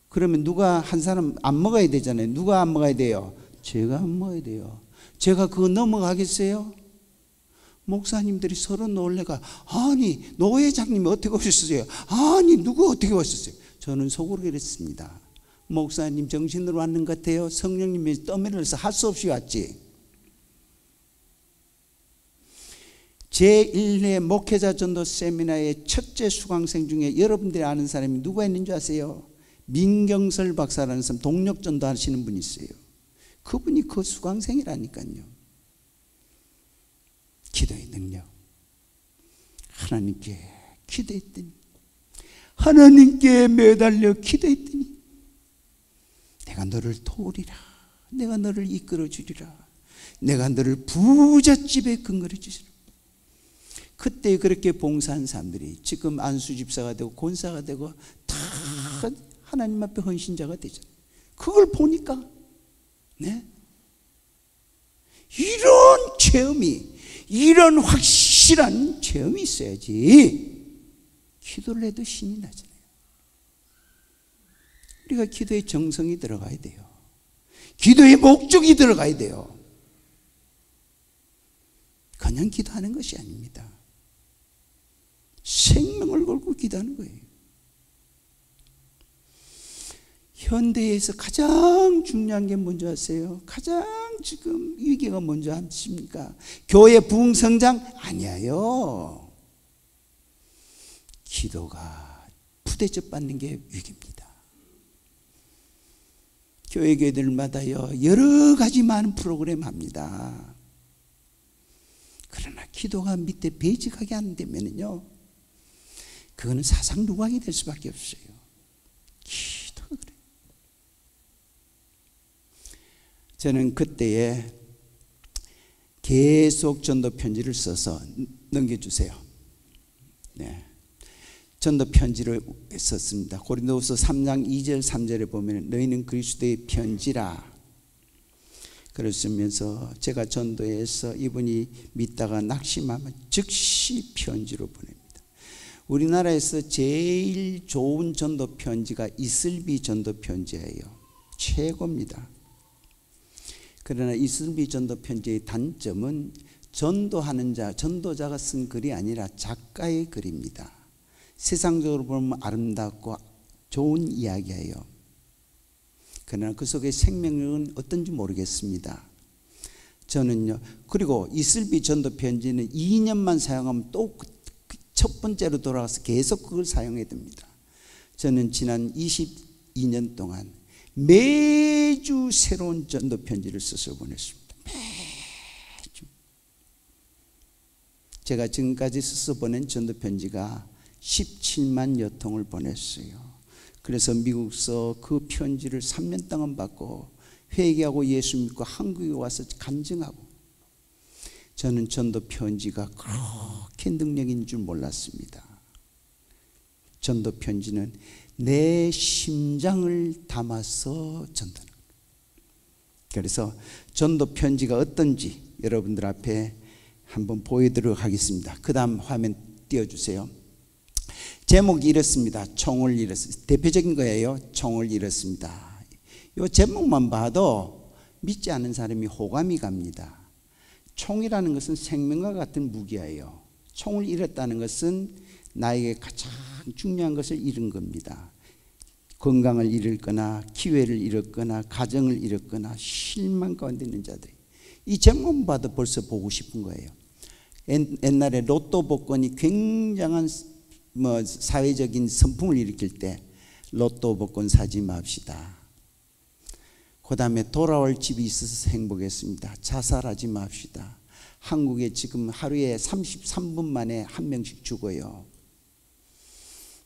그러면 누가 한 사람 안 먹어야 되잖아요. 누가 안 먹어야 돼요? 제가 안 먹어야 돼요. 제가 그거 넘어가겠어요? 목사님들이 서로 놀래가 아니 노 회장님이 어떻게 오셨어요? 아니 누구 어떻게 오셨어요? 저는 속으로 그랬습니다. 목사님 정신으로 왔는 것 같아요. 성령님이 떠밀어서 할 수 없이 왔지. 제1회 목회자 전도 세미나의 첫째 수강생 중에 여러분들이 아는 사람이 누가 있는 줄 아세요? 민경설 박사라는 사람, 동력 전도 하시는 분이 있어요. 그분이 그 수강생이라니까요. 기도의 능력. 하나님께 기도했더니, 하나님께 매달려 기도했더니 내가 너를 도우리라, 내가 너를 이끌어 주리라, 내가 너를 부잣집에 근거해 주리라. 그때 그렇게 봉사한 사람들이 지금 안수집사가 되고 권사가 되고 다 하나님 앞에 헌신자가 되잖아요. 그걸 보니까 네? 이런 체험이, 이런 확실한 체험이 있어야지 기도를 해도 신이 나잖아요. 우리가 기도에 정성이 들어가야 돼요. 기도에 목적이 들어가야 돼요. 그냥 기도하는 것이 아닙니다. 생명을 걸고 기도하는 거예요. 현대에서 가장 중요한 게 뭔지 아세요? 가장 지금 위기가 뭔지 아십니까? 교회 부흥성장? 아니에요. 기도가 부대접 받는 게 위기입니다. 교회들마다요 여러 가지 많은 프로그램 합니다. 그러나 기도가 밑에 배직하게 안 되면요 그거는 사상 누각이 될 수밖에 없어요. 기도가 그래요. 저는 그때에 계속 전도 편지를 써서 넘겨주세요. 네. 전도 편지를 썼습니다. 고린도후서 3장 2절 3절에 보면 너희는 그리스도의 편지라 그러시면서 제가 전도해서 이분이 믿다가 낙심하면 즉시 편지로 보냅니다. 우리나라에서 제일 좋은 전도 편지가 이슬비 전도 편지예요. 최고입니다. 그러나 이슬비 전도 편지의 단점은 전도하는 자, 전도자가 쓴 글이 아니라 작가의 글입니다. 세상적으로 보면 아름답고 좋은 이야기예요. 그러나 그 속에 생명력은 어떤지 모르겠습니다. 저는요, 그리고 이슬비 전도 편지는 2년만 사용하면 또 첫 번째로 돌아가서 계속 그걸 사용해야 됩니다. 저는 지난 22년 동안 매주 새로운 전도 편지를 써서 보냈습니다. 매주. 제가 지금까지 써서 보낸 전도 편지가 17만여 통을 보냈어요. 그래서 미국서 그 편지를 3년 동안 받고 회개하고 예수 믿고 한국에 와서 간증하고. 저는 전도 편지가 그렇게 능력인 줄 몰랐습니다. 전도 편지는 내 심장을 담아서 전도하는 거예요. 그래서 전도 편지가 어떤지 여러분들 앞에 한번 보여드리도록 하겠습니다. 그 다음 화면 띄워주세요. 제목이 이렇습니다. 총을 잃었습니다. 대표적인 거예요. 총을 잃었습니다. 이 제목만 봐도 믿지 않는 사람이 호감이 갑니다. 총이라는 것은 생명과 같은 무기예요. 총을 잃었다는 것은 나에게 가장 중요한 것을 잃은 겁니다. 건강을 잃었거나 기회를 잃었거나 가정을 잃었거나 실망 가운데 있는 자들이 이 제목만 봐도 벌써 보고 싶은 거예요. 옛날에 로또 복권이 굉장한 사회적인 선풍을 일으킬 때 로또 복권 사지 맙시다. 그 다음에 돌아올 집이 있어서 행복했습니다. 자살하지 맙시다. 한국에 지금 하루에 33분 만에 한 명씩 죽어요.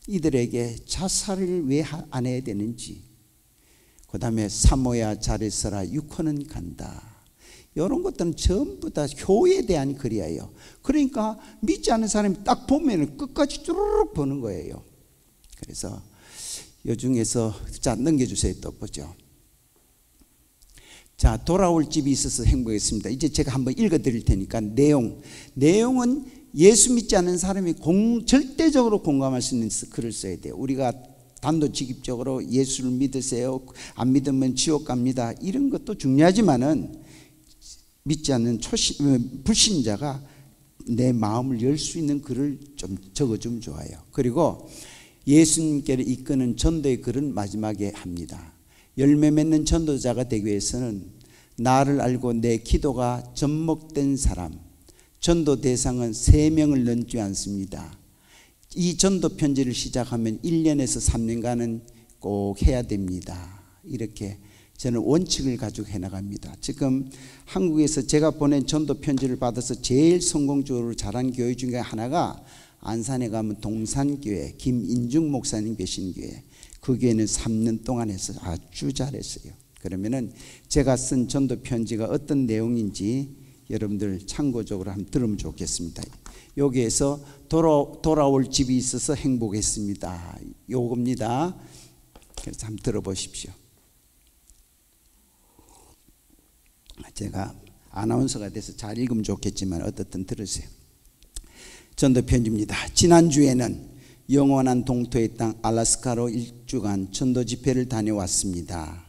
이들에게 자살을 왜 안 해야 되는지, 그 다음에 사모야 잘했어라 6호는 간다. 이런 것들은 전부 다 효에 대한 글이에요. 그러니까 믿지 않는 사람이 딱 보면 끝까지 쭈르륵 보는 거예요. 그래서 이 중에서 자 넘겨주세요. 또 보죠. 자, 돌아올 집이 있어서 행복했습니다. 이제 제가 한번 읽어드릴 테니까 내용은 예수 믿지 않는 사람이 절대적으로 공감할 수 있는 글을 써야 돼요. 우리가 단도직입적으로 예수를 믿으세요, 안 믿으면 지옥 갑니다, 이런 것도 중요하지만은 믿지 않는 불신자가 내 마음을 열 수 있는 글을 좀 적어주면 좋아요. 그리고 예수님께를 이끄는 전도의 글은 마지막에 합니다. 열매 맺는 전도자가 되기 위해서는 나를 알고 내 기도가 접목된 사람, 전도 대상은 3명을 넘지 않습니다. 이 전도 편지를 시작하면 1년에서 3년간은 꼭 해야 됩니다. 이렇게 저는 원칙을 가지고 해나갑니다. 지금 한국에서 제가 보낸 전도 편지를 받아서 제일 성공적으로 잘한 교회 중에 하나가 안산에 가면 동산교회 김인중 목사님 계신 교회, 그 교회는 3년 동안 해서 아주 잘했어요. 그러면은 제가 쓴 전도 편지가 어떤 내용인지 여러분들 참고적으로 한번 들으면 좋겠습니다. 여기에서 돌아올 집이 있어서 행복했습니다. 요겁니다. 그래서 한번 들어보십시오. 제가 아나운서가 돼서 잘 읽으면 좋겠지만 어떻든 들으세요. 전도 편지입니다. 지난주에는 영원한 동토의 땅 알래스카로 1주간 전도 집회를 다녀왔습니다.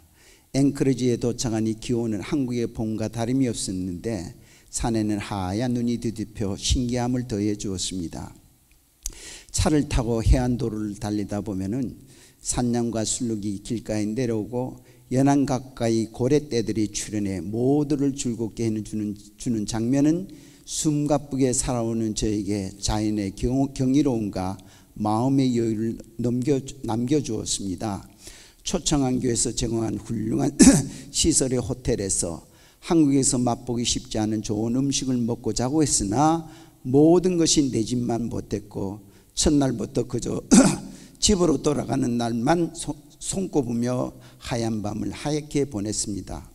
앵커리지에 도착하니 기온은 한국의 봄과 다름이 없었는데 산에는 하얀 눈이 뒤덮여 신기함을 더해 주었습니다. 차를 타고 해안도로를 달리다 보면은 산양과 술록이 길가에 내려오고 연안 가까이 고래떼들이 출현해 모두를 즐겁게 해주는 장면은 숨가쁘게 살아오는 저에게 자연의 경이로움과 마음의 여유를 남겨주었습니다. 초청한교에서 제공한 훌륭한 시설의 호텔에서 한국에서 맛보기 쉽지 않은 좋은 음식을 먹고 자고 했으나 모든 것이 내 집만 못했고 첫날부터 그저 집으로 돌아가는 날만 손꼽으며 하얀 밤을 하얗게 보냈습니다.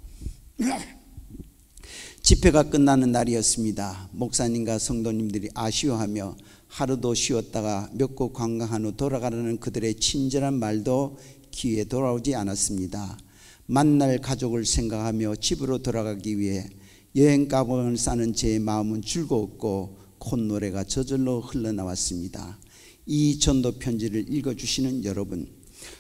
집회가 끝나는 날이었습니다. 목사님과 성도님들이 아쉬워하며 하루도 쉬었다가 몇 곳 관광한 후 돌아가려는 그들의 친절한 말도 귀에 돌아오지 않았습니다. 만날 가족을 생각하며 집으로 돌아가기 위해 여행 가방을 싸는 제 마음은 즐거웠고 콧노래가 저절로 흘러나왔습니다. 이 전도 편지를 읽어주시는 여러분,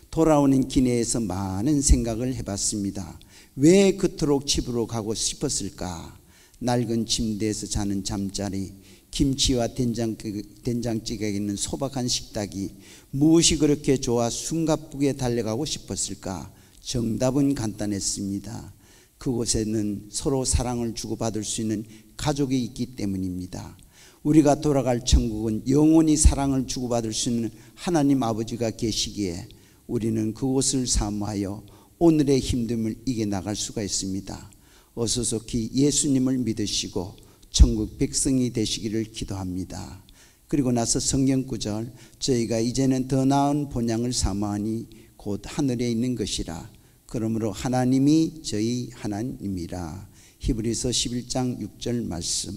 돌아오는 기내에서 많은 생각을 해봤습니다. 왜 그토록 집으로 가고 싶었을까? 낡은 침대에서 자는 잠자리, 김치와 된장찌개가 있는 소박한 식탁이 무엇이 그렇게 좋아 숨가쁘게 달려가고 싶었을까? 정답은 간단했습니다. 그곳에는 서로 사랑을 주고받을 수 있는 가족이 있기 때문입니다. 우리가 돌아갈 천국은 영원히 사랑을 주고받을 수 있는 하나님 아버지가 계시기에 우리는 그곳을 사모하여 오늘의 힘듦을 이겨나갈 수가 있습니다. 어서속히 예수님을 믿으시고 천국 백성이 되시기를 기도합니다. 그리고 나서 성경 구절, 저희가 이제는 더 나은 본향을 사모하니 곧 하늘에 있는 것이라. 그러므로 하나님이 저희 하나님이라. 히브리서 11장 6절 말씀.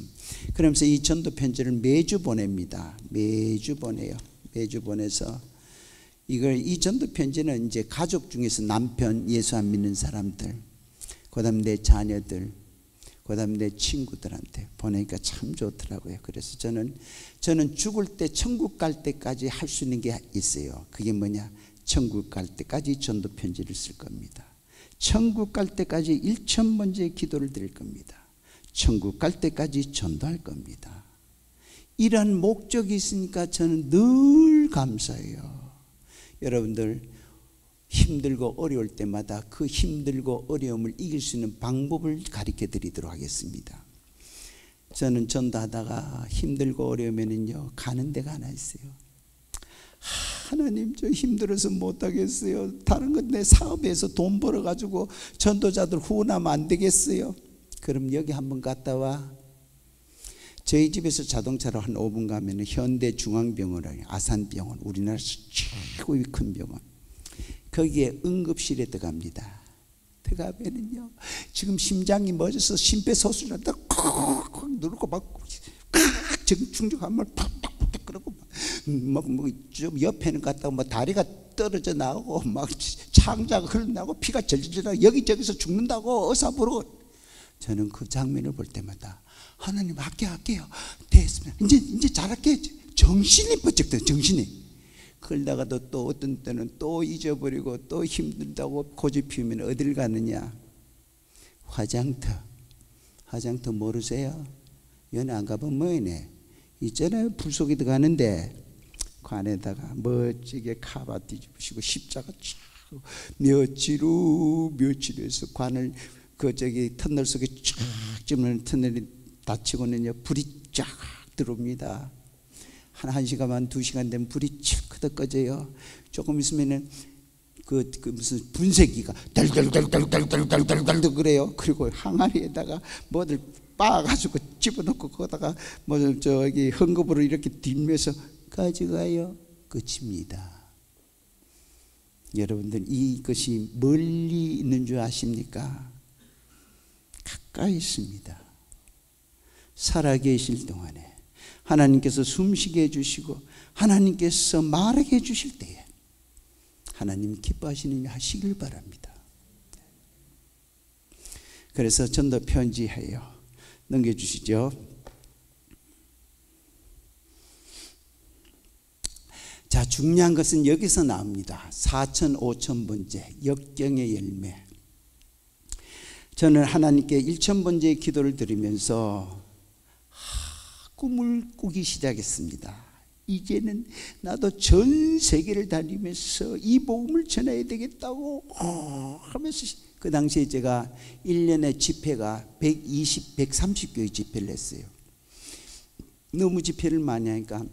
그러면서 이 전도 편지를 매주 보냅니다. 매주 보내요. 매주 보내서 이 전도 편지는 이제 가족 중에서 남편, 예수 안 믿는 사람들, 그다음 내 자녀들, 그다음 내 친구들한테 보내니까 참 좋더라고요. 그래서 저는 죽을 때 천국 갈 때까지 할 수 있는 게 있어요. 그게 뭐냐? 천국 갈 때까지 전도 편지를 쓸 겁니다. 천국 갈 때까지 1,000번째 기도를 드릴 겁니다. 천국 갈 때까지 전도할 겁니다. 이런 목적이 있으니까 저는 늘 감사해요. 여러분들 힘들고 어려울 때마다 그 힘들고 어려움을 이길 수 있는 방법을 가르쳐 드리도록 하겠습니다. 저는 전도하다가 힘들고 어려우면요 가는 데가 하나 있어요. 하나님, 저 힘들어서 못하겠어요. 다른 건 내 사업에서 돈 벌어가지고 전도자들 후원하면 안 되겠어요. 그럼 여기 한번 갔다 와. 저희 집에서 자동차로 한 5분 가면 현대중앙병원이에요. 아산병원, 우리나라에서 최고의 큰 병원. 거기에 응급실에 들어갑니다. 들어가면은요, 지금 심장이 멎어서 심폐소생술한다 콕콕 누르고 막 충격하면 팍팍팍 그러고 좀 옆에는 갔다가 뭐 다리가 떨어져 나오고 막 창자가 흘러나오고 피가 절절 나고 여기저기서 죽는다고 의사 부르고. 저는 그 장면을 볼 때마다 하나님 할게요. 됐으면 이제 잘할게. 정신이 번쩍 들어. 정신이. 그러다가도 또 어떤 때는 또 잊어버리고 또 힘들다고 고집 피우면 어딜 가느냐? 화장터 모르세요? 연애 안 가본 뭐이네. 있잖아요, 불 속에 들어가는데 관에다가 멋지게 카바 뒤집으시고 십자가 쫙 며칠에서 관을 터널 속에 쫙 찌면 터널이 닫히고는요, 불이 쫙 들어옵니다. 한 시간만 2시간 되면 불이 칠크덕 꺼져요. 조금 있으면은 그 무슨 분쇄기가 달달달달달달달달 그래요. 그리고 항아리에다가 뭐들 빻아가지고 집어넣고 거기다가 뭐 저기 헝겊으로 이렇게 뒷면서 가져가요. 끝입니다. 여러분들, 이것이 멀리 있는 줄 아십니까? 가까이 있습니다. 살아계실 동안에 하나님께서 숨쉬게 해주시고 하나님께서 말하게 해주실 때에 하나님 기뻐하시는 일 하시길 바랍니다. 그래서 전도 편지해요. 넘겨주시죠. 자, 중요한 것은 여기서 나옵니다. 4천 5천 번째 역경의 열매. 저는 하나님께 1천 번째의 기도를 드리면서 꿈을 꾸기 시작했습니다. 이제는 나도 전 세계를 다니면서 이 복음을 전해야 되겠다고 하면서, 그 당시에 제가 1년에 집회가 120, 130교회 집회를 했어요. 너무 집회를 많이 하니까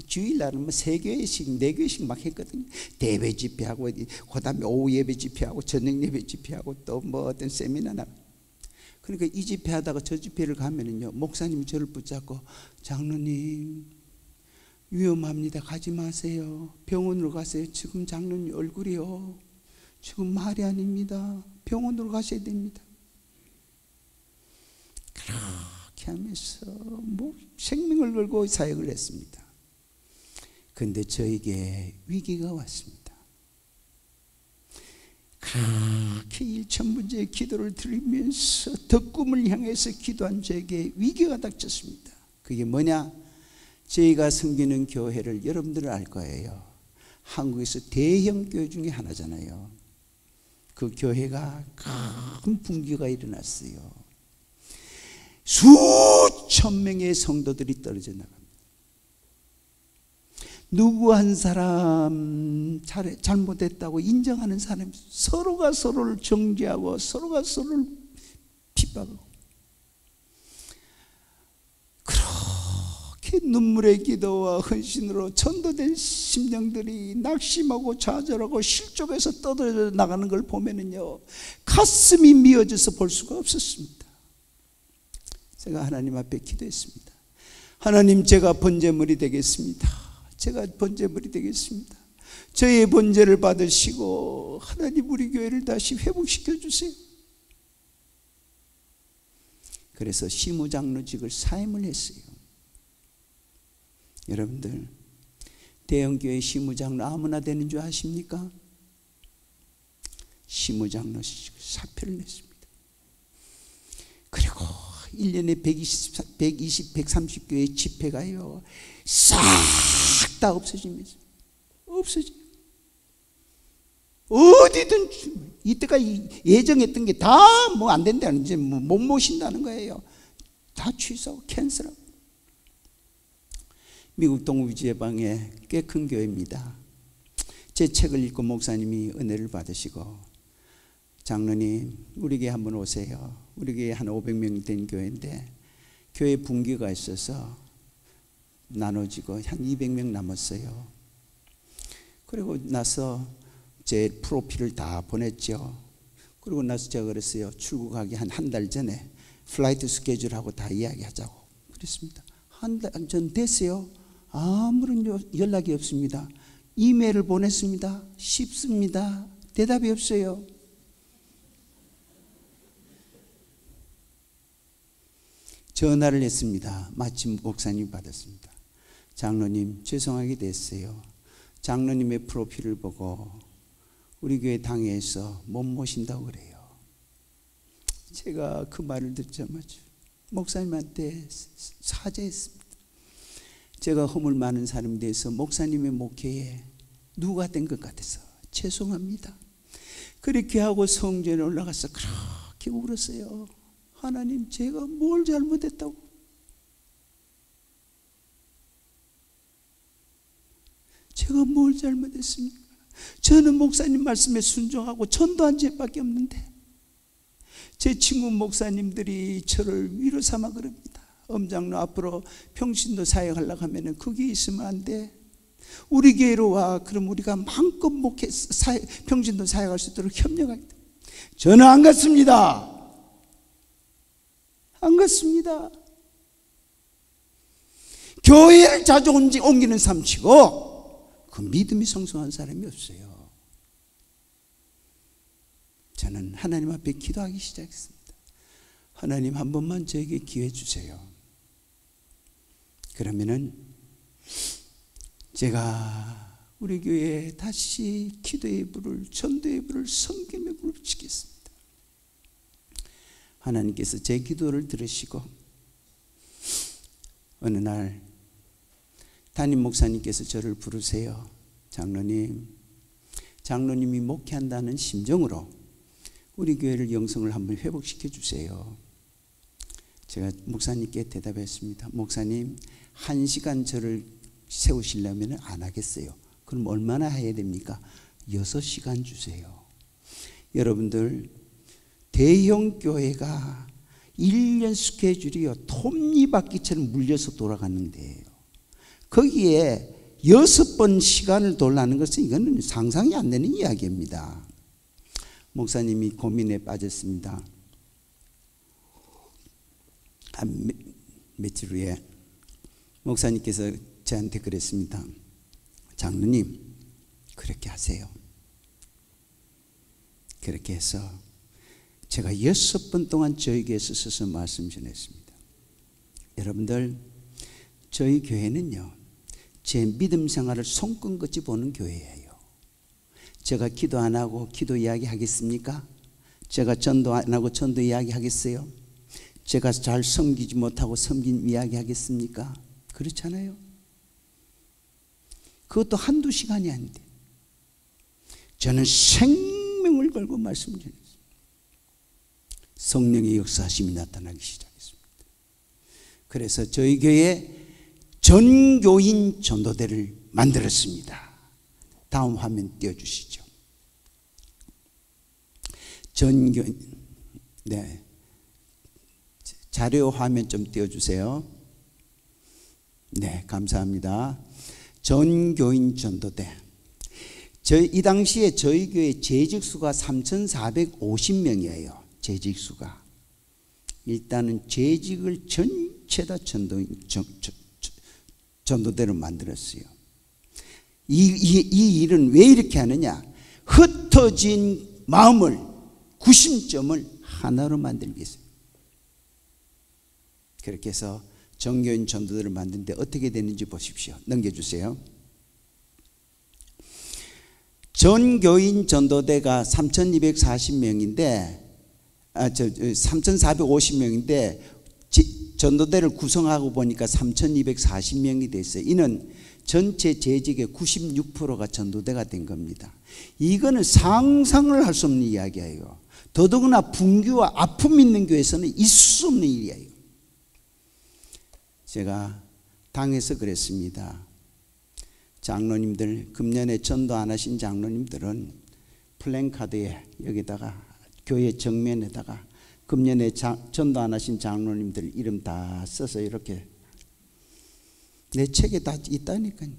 주일날은 뭐 3교회씩 4교회씩 막 했거든요. 대회 집회하고 그 다음에 오후 예배 집회하고 저녁 예배 집회하고 또 뭐 어떤 세미나나. 그러니까 이 집회 하다가 저 집회를 가면은요, 목사님이 저를 붙잡고 장로님 위험합니다. 가지 마세요. 병원으로 가세요. 지금 장로님 얼굴이요, 지금 말이 아닙니다. 병원으로 가셔야 됩니다. 그렇게 하면서 뭐 생명을 걸고 사역을 했습니다. 그런데 저에게 위기가 왔습니다. 그렇게 1천 번째의 기도를 드리면서 더 꿈을 향해서 기도한 저에게 위기가 닥쳤습니다. 그게 뭐냐? 저희가 섬기는 교회를 여러분들은 알 거예요. 한국에서 대형 교회 중에 하나잖아요. 그 교회가 큰 붕괴가 일어났어요. 수천 명의 성도들이 떨어져 나갑니다. 누구 한 사람 잘못했다고 인정하는 사람이 서로가 서로를 정죄하고 서로가 서로를 핍박하고, 그렇게 눈물의 기도와 헌신으로 전도된 심령들이 낙심하고 좌절하고 실족해서 떠들어 나가는 걸 보면은요, 가슴이 미어져서 볼 수가 없었습니다. 제가 하나님 앞에 기도했습니다. 하나님, 제가 번제물이 되겠습니다. 제가 번제물이 되겠습니다. 저의 번제를 받으시고 하나님 우리 교회를 다시 회복시켜 주세요. 그래서 시무장로직을 사임을 했어요. 여러분들, 대형교회 시무장로 아무나 되는 줄 아십니까? 시무장로직 사표를 냈습니다. 그리고 1년에 120, 130교회 집회가요, 싹 다 없어지면서 없어져요. 어디든 이때가 예정했던 게 다 뭐 안 된다는, 이제 못 모신다는 거예요. 다 취소하고 캔슬하고. 미국 동부지방에 꽤 큰 교회입니다. 제 책을 읽고 목사님이 은혜를 받으시고, 장로님 우리 교회 한번 오세요. 우리 교회 한 500명 된 교회인데 교회 분기가 있어서 나눠지고 한 200명 남았어요. 그리고 나서 제 프로필을 다 보냈죠. 그리고 나서 제가 그랬어요. 출국하기 한 달 전에 플라이트 스케줄하고 다 이야기하자고 그랬습니다. 한 달 전 됐어요. 아무런 연락이 없습니다. 이메일을 보냈습니다. 쉽습니다. 대답이 없어요. 전화를 했습니다. 마침 목사님이 받았습니다. 장로님, 죄송하게 됐어요. 장로님의 프로필을 보고 우리 교회 당회에서 못 모신다고 그래요. 제가 그 말을 듣자마자 목사님한테 사죄했습니다. 제가 허물 많은 사람에 대해서 목사님의 목회에 누가 된 것 같아서 죄송합니다. 그렇게 하고 성전에 올라가서 그렇게 울었어요. 하나님, 제가 뭘 잘못했다고? 제가 뭘 잘못했습니까? 저는 목사님 말씀에 순종하고 전도한 죄밖에 없는데 제 친구 목사님들이 저를 위로 삼아 그럽니다. 엄장로 앞으로 평신도 사역하려고 하면 거기 있으면 안 돼. 우리 교회로 와. 그럼 우리가 마음껏 평신도 사역할 수 있도록 협력하겠다. 저는 안 갔습니다. 안 갔습니다. 교회를 자주 옮기는 삶치고 그 믿음이 성숙한 사람이 없어요. 저는 하나님 앞에 기도하기 시작했습니다. 하나님, 한 번만 저에게 기회 주세요. 그러면은 제가 우리 교회에 다시 기도의 불을, 전도의 불을, 섬김의 불을 붙이겠습니다. 하나님께서 제 기도를 들으시고 어느 날 담임 목사님께서 저를 부르세요. 장로님이 목회한다는 심정으로 우리 교회를 영성을 한번 회복시켜 주세요. 제가 목사님께 대답했습니다. 목사님, 1시간 저를 세우시려면 안 하겠어요. 그럼 얼마나 해야 됩니까? 6시간 주세요. 여러분들, 대형 교회가 1년 스케줄이요 톱니바퀴처럼 물려서 돌아가는데요. 거기에 6번 시간을 돌라는 것은 이거는 상상이 안 되는 이야기입니다. 목사님이 고민에 빠졌습니다. 며칠 후에 목사님께서 저한테 그랬습니다. 장로님, 그렇게 하세요. 그렇게 해서 제가 6번 동안 저희 교회에서 서서 말씀 전했습니다. 여러분들, 저희 교회는요, 제 믿음 생활을 손끝같이 보는 교회예요. 제가 기도 안 하고 기도 이야기 하겠습니까? 제가 전도 안 하고 전도 이야기 하겠어요? 제가 잘 섬기지 못하고 섬긴 이야기 하겠습니까? 그렇잖아요. 그것도 한두 시간이 아닌데 저는 생명을 걸고 말씀드렸습니다. 성령의 역사하심이 나타나기 시작했습니다. 그래서 저희 교회에 전교인 전도대를 만들었습니다. 다음 화면 띄워주시죠. 전교인, 네, 자료 화면 좀 띄워주세요. 네, 감사합니다. 전교인 전도대. 이 당시에 저희 교회 재직수가 3,450명이에요. 재직수가. 일단은 재직을 전체 다 전도대로 만들었어요. 이 일은 왜 이렇게 하느냐? 흩어진 마음을, 구심점을 하나로 만들기 위해서. 그렇게 해서 전교인 전도대를 만드는데 어떻게 되는지 보십시오. 넘겨주세요. 전교인 전도대가 3,240명인데 3,450명인데 전도대를 구성하고 보니까 3,240명이 됐어요. 이는 전체 재직의 96%가 전도대가 된 겁니다. 이거는 상상을 할 수 없는 이야기예요. 더더구나 분규와 아픔 있는 교회에서는 있을 수 없는 일이에요. 제가 당에서 그랬습니다. 장로님들, 금년에 전도 안 하신 장로님들은 플랜카드에 여기다가 교회 정면에다가 금년에 전도 안 하신 장로님들 이름 다 써서 이렇게 내 책에 다 있다니까요.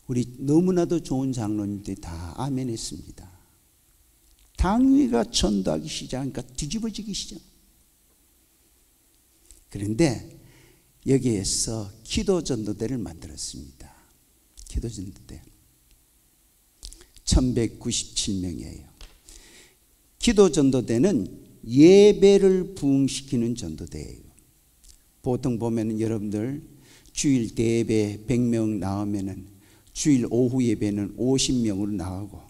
우리 너무나도 좋은 장로님들이 다 아멘 했습니다. 당위가 전도하기 시작하니까 뒤집어지기 시작. 그런데 여기에서 기도 전도대를 만들었습니다. 기도 전도대 1197명이에요. 기도 전도대는 예배를 부흥시키는 전도대예요. 보통 보면 여러분들 주일 대예배 100명 나오면은 주일 오후 예배는 50명으로 나가고,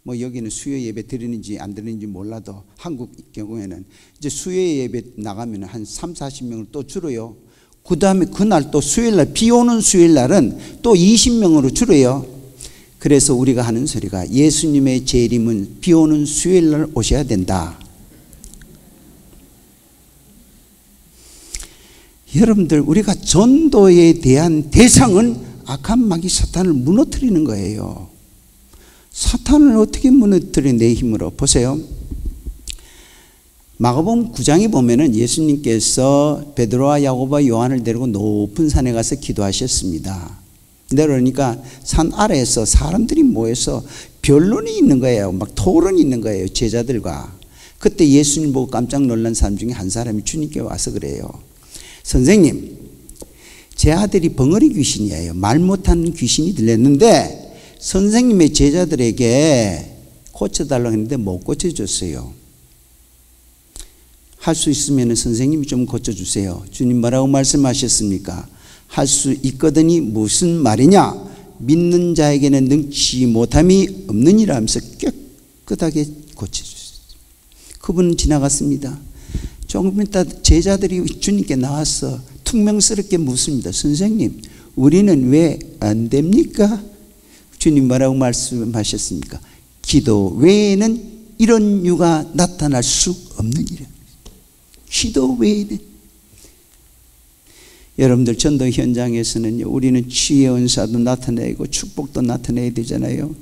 뭐 여기는 수요 예배 드리는지 안 드리는지 몰라도 한국 경우에는 이제 수요 예배 나가면 한 3, 40명을 또 줄어요. 그 다음에 그날 또 수요일날, 비 오는 수요일날은 또 20명으로 줄어요. 그래서 우리가 하는 소리가 예수님의 재림은 비 오는 수요일날 오셔야 된다. 여러분들, 우리가 전도에 대한 대상은 악한 마귀 사탄을 무너뜨리는 거예요. 사탄을 어떻게 무너뜨려? 내 힘으로. 보세요. 마가복음 9장에 보면은 예수님께서 베드로와 야고보와 요한을 데리고 높은 산에 가서 기도하셨습니다. 내려오니까 산 아래에서 사람들이 모여서 변론이 있는 거예요. 막 토론이 있는 거예요, 제자들과. 그때 예수님 보고 깜짝 놀란 사람 중에 한 사람이 주님께 와서 그래요. 선생님, 제 아들이 벙어리 귀신이에요. 말 못하는 귀신이 들렸는데 선생님의 제자들에게 고쳐달라고 했는데 못 고쳐줬어요. 할 수 있으면 선생님이 좀 고쳐주세요. 주님 뭐라고 말씀하셨습니까? 할 수 있거든이 무슨 말이냐? 믿는 자에게는 능치 못함이 없느니라 하면서 깨끗하게 고쳐주셨어요. 그분은 지나갔습니다. 조금 있다 제자들이 주님께 나와서 퉁명스럽게 묻습니다. 선생님, 우리는 왜 안 됩니까? 주님 뭐라고 말씀하셨습니까? 기도 외에는 이런 유가 나타날 수 없느니라. 기도 외에는. 여러분들, 전도 현장에서는 우리는 치유의 은사도 나타내고 축복도 나타내야 되잖아요.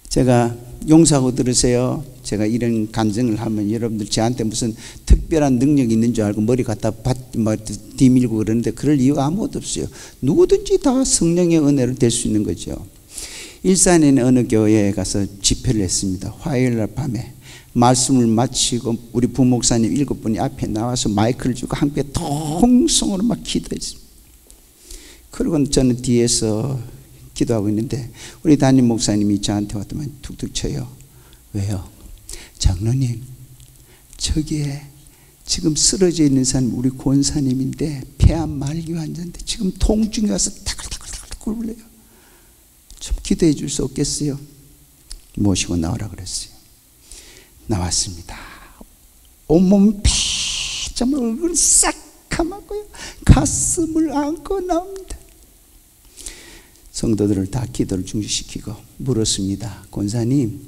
제가 용서하고 들으세요. 제가 이런 간증을 하면 여러분들 저한테 무슨 특별한 능력이 있는 줄 알고 머리 갖다 뒤밀고 그러는데 그럴 이유가 아무것도 없어요. 누구든지 다 성령의 은혜로 될 수 있는 거죠. 일산에 있는 어느 교회에 가서 집회를 했습니다. 화요일날 밤에 말씀을 마치고 우리 부목사님 7분이 앞에 나와서 마이크를 주고 함께 통성으로 막 기도했습니다. 그리고 저는 뒤에서 기도하고 있는데 우리 담임 목사님이 저한테 왔더만 툭툭 쳐요. 왜요? 장로님, 저기에 지금 쓰러져 있는 사람 우리 권사님인데 폐암 말기 환자인데 지금 통증이 와서 타글타글타글 굴려요. 좀 기도해 줄 수 없겠어요? 모시고 나오라 그랬어요. 나왔습니다. 온몸 피점, 얼굴 새까맣고요, 가슴을 안고 나옵니다. 성도들을 다 기도를 중지시키고 물었습니다. 권사님,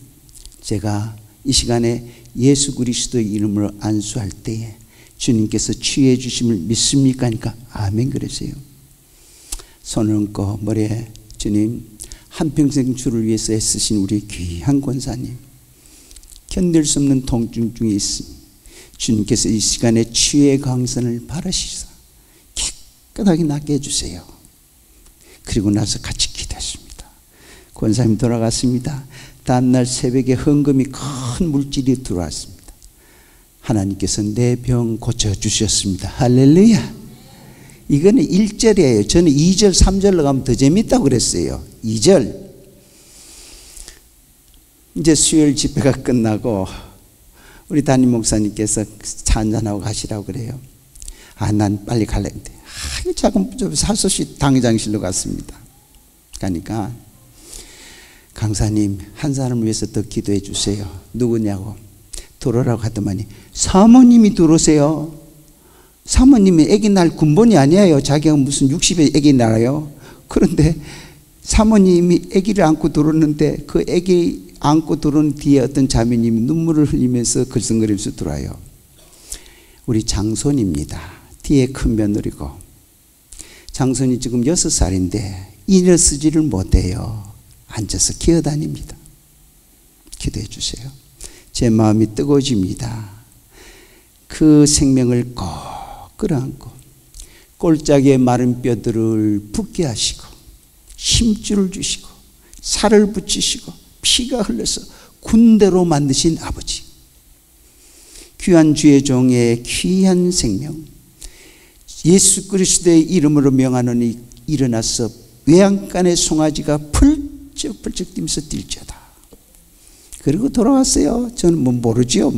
제가 이 시간에 예수 그리스도의 이름으로 안수할 때에 주님께서 치유해 주심을 믿습니까? 하니까 아멘 그러세요. 손을 얹고 머리에, 주님, 한평생 주를 위해서 애쓰신 우리 귀한 권사님, 견딜 수 없는 통증 중에 있으니 주님께서 이 시간에 치유의 강선을 바라시사 깨끗하게 낫게 해주세요. 그리고 나서 같이 기도했습니다. 권사님 돌아갔습니다. 다음날 새벽에 헌금이 큰 물질이 들어왔습니다. 하나님께서 내 병 고쳐주셨습니다. 할렐루야. 이거는 1절이에요. 저는 2절 3절로 가면 더 재밌다고 그랬어요. 2절. 이제 수요일 집회가 끝나고 우리 담임 목사님께서 차 한잔하고 가시라고 그래요. 난 빨리 갈래. 작은 좀 살소시 당회장실로 갔습니다. 가니까 강사님, 한 사람을 위해서 더 기도해 주세요. 누구냐고 들어오라고 하더만이 사모님이 들어오세요. 사모님이 아기 낳을 군번이 아니에요. 자기가 무슨 60에 아기 낳아요. 그런데 사모님이 아기를 안고 들어오는데 그 아기 안고 들어온 뒤에 어떤 자매님이 눈물을 흘리면서 글썽거리면서 들어와요. 우리 장손입니다. 뒤에 큰 며느리고 장손이 지금 6살인데 일어서지를 못해요. 앉아서 기어다닙니다. 기도해 주세요. 제 마음이 뜨거워집니다. 그 생명을 꼭 끌어안고 골짜기의 마른 뼈들을 붓게 하시고 힘줄을 주시고 살을 붙이시고 피가 흘러서 군대로 만드신 아버지, 귀한 주의 종의 귀한 생명 예수 그리스도의 이름으로 명하노니 일어나서 외양간의 송아지가 펄쩍펄쩍 뛰면서 뛸지어다. 그리고 돌아왔어요. 저는 뭐 모르지요.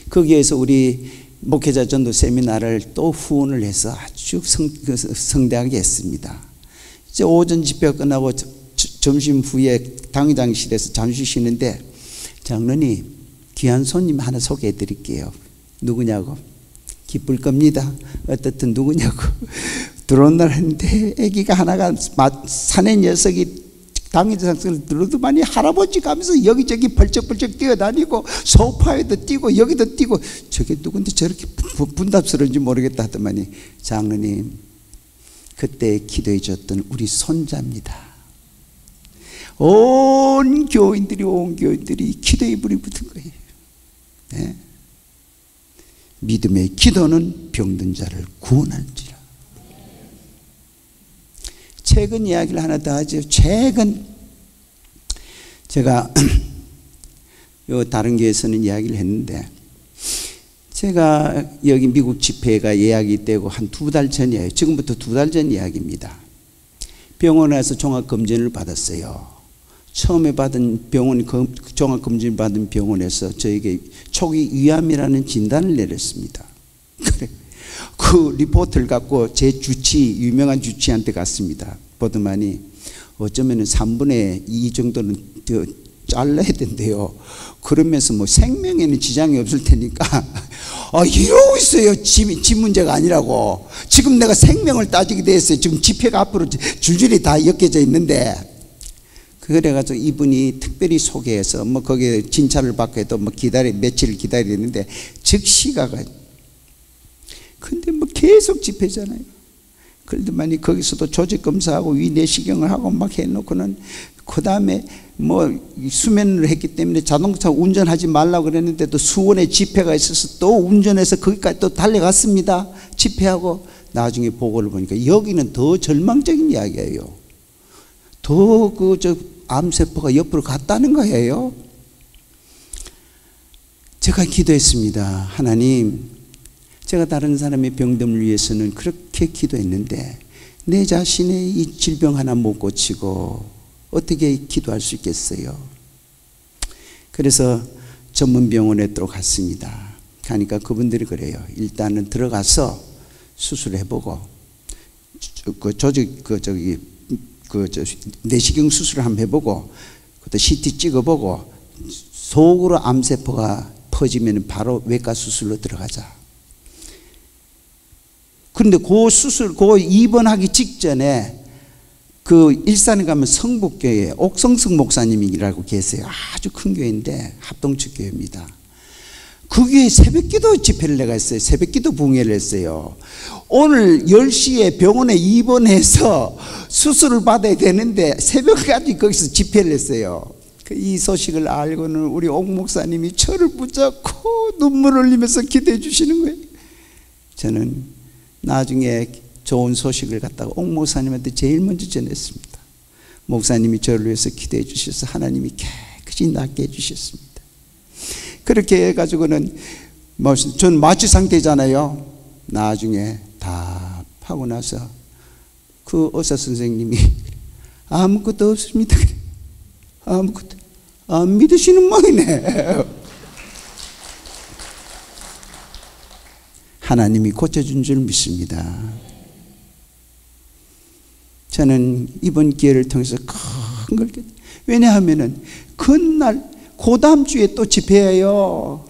거기에서 우리 목회자 전도 세미나를 또 후원을 해서 아주 성대하게 했습니다. 이제 오전 집회가 끝나고 점심 후에 당회장실에서 잠시 쉬는데, 장로님 귀한 손님 하나 소개해 드릴게요. 누구냐고. 기쁠 겁니다. 어떻든 누구냐고. 들어온 날 했는데 아기가 하나가 사내 녀석이 당회장실을 들어도만이 할아버지 가면서 여기저기 벌쩍벌쩍 뛰어다니고 소파에도 뛰고 여기도 뛰고, 저게 누군데 저렇게 분답스러운지 모르겠다 하더만이, 장로님 그때 기도해 줬던 우리 손자입니다. 온 교인들이 기도에 불이 붙은 거예요. 네? 믿음의 기도는 병든 자를 구원할지라. 최근 이야기를 하나 더 하죠. 최근 제가 요 다른 교회에서는 이야기를 했는데, 제가 여기 미국 집회가 예약이 되고 한 2달 전이에요. 지금부터 2달 전 이야기입니다. 병원에서 종합검진을 받았어요. 처음에 받은 종합검진 받은 병원에서 저에게 초기 위암이라는 진단을 내렸습니다. 그래, 그 리포트를 갖고 제 유명한 주치한테 갔습니다. 보더만이 어쩌면 3분의 2 정도는 더 잘라야 된대요. 그러면서 뭐 생명에는 지장이 없을 테니까 이러고 있어요. 지 문제가 아니라고. 지금 내가 생명을 따지게 됐어요. 지금 집회가 앞으로 줄줄이 다 엮여져 있는데, 그래가지고 이분이 특별히 소개해서 뭐 거기에 진찰을 받고 해도 뭐 며칠 기다리는데 즉시 가가지고, 근데 뭐 계속 집회잖아요. 그러더만이 거기서도 조직 검사하고 위 내시경을 하고 막 해놓고는, 그 다음에 뭐 수면을 했기 때문에 자동차 운전하지 말라고 그랬는데도 수원에 집회가 있어서 또 운전해서 거기까지 또 달려갔습니다. 집회하고 나중에 보고를 보니까 여기는 더 절망적인 이야기예요. 더 암세포가 옆으로 갔다는 거예요. 제가 기도했습니다. 하나님, 제가 다른 사람의 병듦을 위해서는 그렇게 기도했는데 내 자신의 이 질병 하나 못 고치고 어떻게 기도할 수 있겠어요? 그래서 전문 병원에 또 갔습니다. 가니까 그분들이 그래요. 일단은 들어가서 수술해보고 내시경 수술을 한번 해보고, 그것도 CT 찍어보고, 속으로 암세포가 퍼지면 바로 외과 수술로 들어가자. 그런데 그 입원하기 직전에 그 일산에 가면 성북교회 옥성석 목사님이라고 계세요. 아주 큰 교회인데 합동측 교회입니다. 그 교회 새벽기도 집회를 내가 했어요. 새벽기도 부흥회를 했어요. 오늘 10시에 병원에 입원해서 수술을 받아야 되는데 새벽까지 거기서 집회를 했어요. 이 소식을 알고는 우리 옥 목사님이 저를 붙잡고 눈물을 흘리면서 기도해 주시는 거예요. 저는 나중에 좋은 소식을 갖다가 옥 목사님한테 제일 먼저 전했습니다. 목사님이 저를 위해서 기도해 주셔서 하나님이 깨끗이 낫게 해주셨습니다. 그렇게 해가지고는 전 마취 상태잖아요. 나중에 다 하고 나서 그 의사 선생님이 아무것도 없습니다. 아무것도 안 믿으시는 모양이네. 하나님이 고쳐준 줄 믿습니다. 저는 이번 기회를 통해서 큰 걸, 왜냐하면은 그날 그 다음 주에 또 집회예요.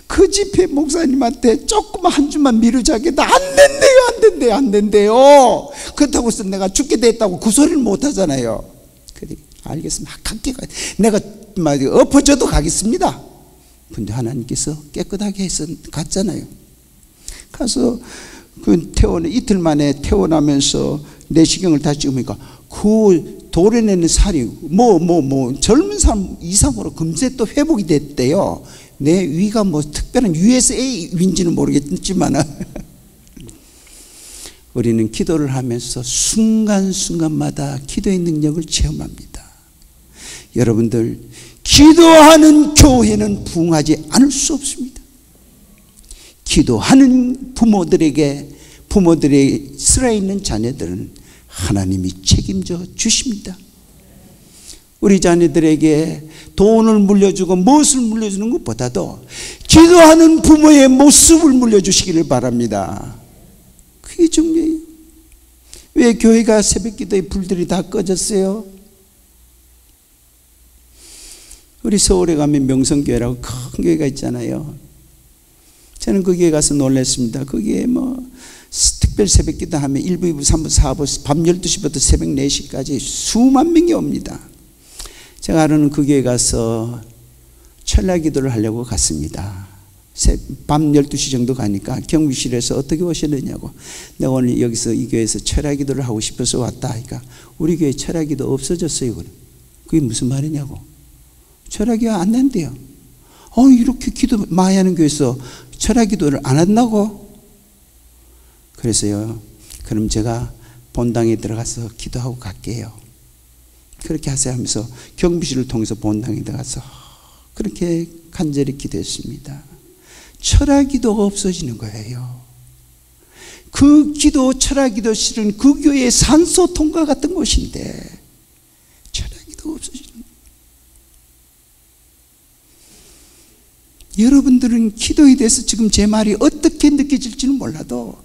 그 집회 목사님한테 조금 한 주만 미루자게 안 된대요. 그렇다고 해서 내가 죽게 됐다고 그 소리를 못 하잖아요. 그래, 알겠습니다. 갈게. 내가 엎어져도 가겠습니다. 근데 하나님께서 깨끗하게 해서 갔잖아요. 가서 이틀 만에 퇴원하면서 내시경을 다시 찍으니까 그 도려내는 살이 젊은 사람 이상으로 금세 또 회복이 됐대요. 내 위가 특별한 USA 위인지는 모르겠지만 우리는 기도를 하면서 순간순간마다 기도의 능력을 체험합니다. 여러분들, 기도하는 교회는 부흥하지 않을 수 없습니다. 기도하는 부모들의 살아있는 자녀들은 하나님이 책임져 주십니다. 우리 자녀들에게 돈을 물려주고 무엇을 물려주는 것보다도 기도하는 부모의 모습을 물려주시기를 바랍니다. 그게 중요해요. 왜 교회가 새벽기도의 불들이 다 꺼졌어요? 우리 서울에 가면 명성교회라고 큰 교회가 있잖아요. 저는 그 교회 가서 놀랐습니다. 거기에 특별 새벽기도 하면 1부, 2부, 3부, 4부 밤 12시부터 새벽 4시까지 수만 명이 옵니다. 제가 하루는 그 교회 가서 철야기도를 하려고 갔습니다. 밤 12시 정도 가니까 경비실에서 어떻게 오셨느냐고, 내가 오늘 여기서 이 교회에서 철야기도를 하고 싶어서 왔다 하니까 우리 교회 철야기도 없어졌어요. 그게 무슨 말이냐고. 철야기가 안 된대요. 이렇게 기도 많이 하는 교회에서 철야기도를 안 한다고? 그래서요, 그럼 제가 본당에 들어가서 기도하고 갈게요. 그렇게 하세요 하면서 경비실을 통해서 본당에 들어가서 그렇게 간절히 기도했습니다. 철야기도가 없어지는 거예요. 그 기도, 철야기도실은 그 교회의 산소통과 같은 곳인데 철야기도가 없어지는 거예요. 여러분들은 기도에 대해서 지금 제 말이 어떻게 느껴질지는 몰라도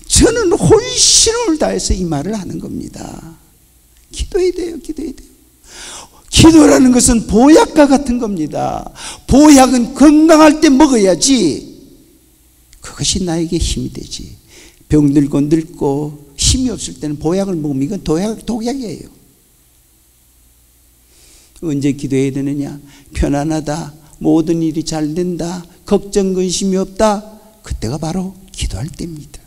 저는 혼신을 다해서 이 말을 하는 겁니다. 기도해야 돼요. 기도해야 돼요. 기도라는 것은 보약과 같은 겁니다. 보약은 건강할 때 먹어야지 그것이 나에게 힘이 되지. 병들고 늙고 힘이 없을 때는 보약을 먹으면 이건 독약이에요. 언제 기도해야 되느냐? 편안하다, 모든 일이 잘 된다, 걱정 근심이 없다, 그때가 바로 기도할 때입니다.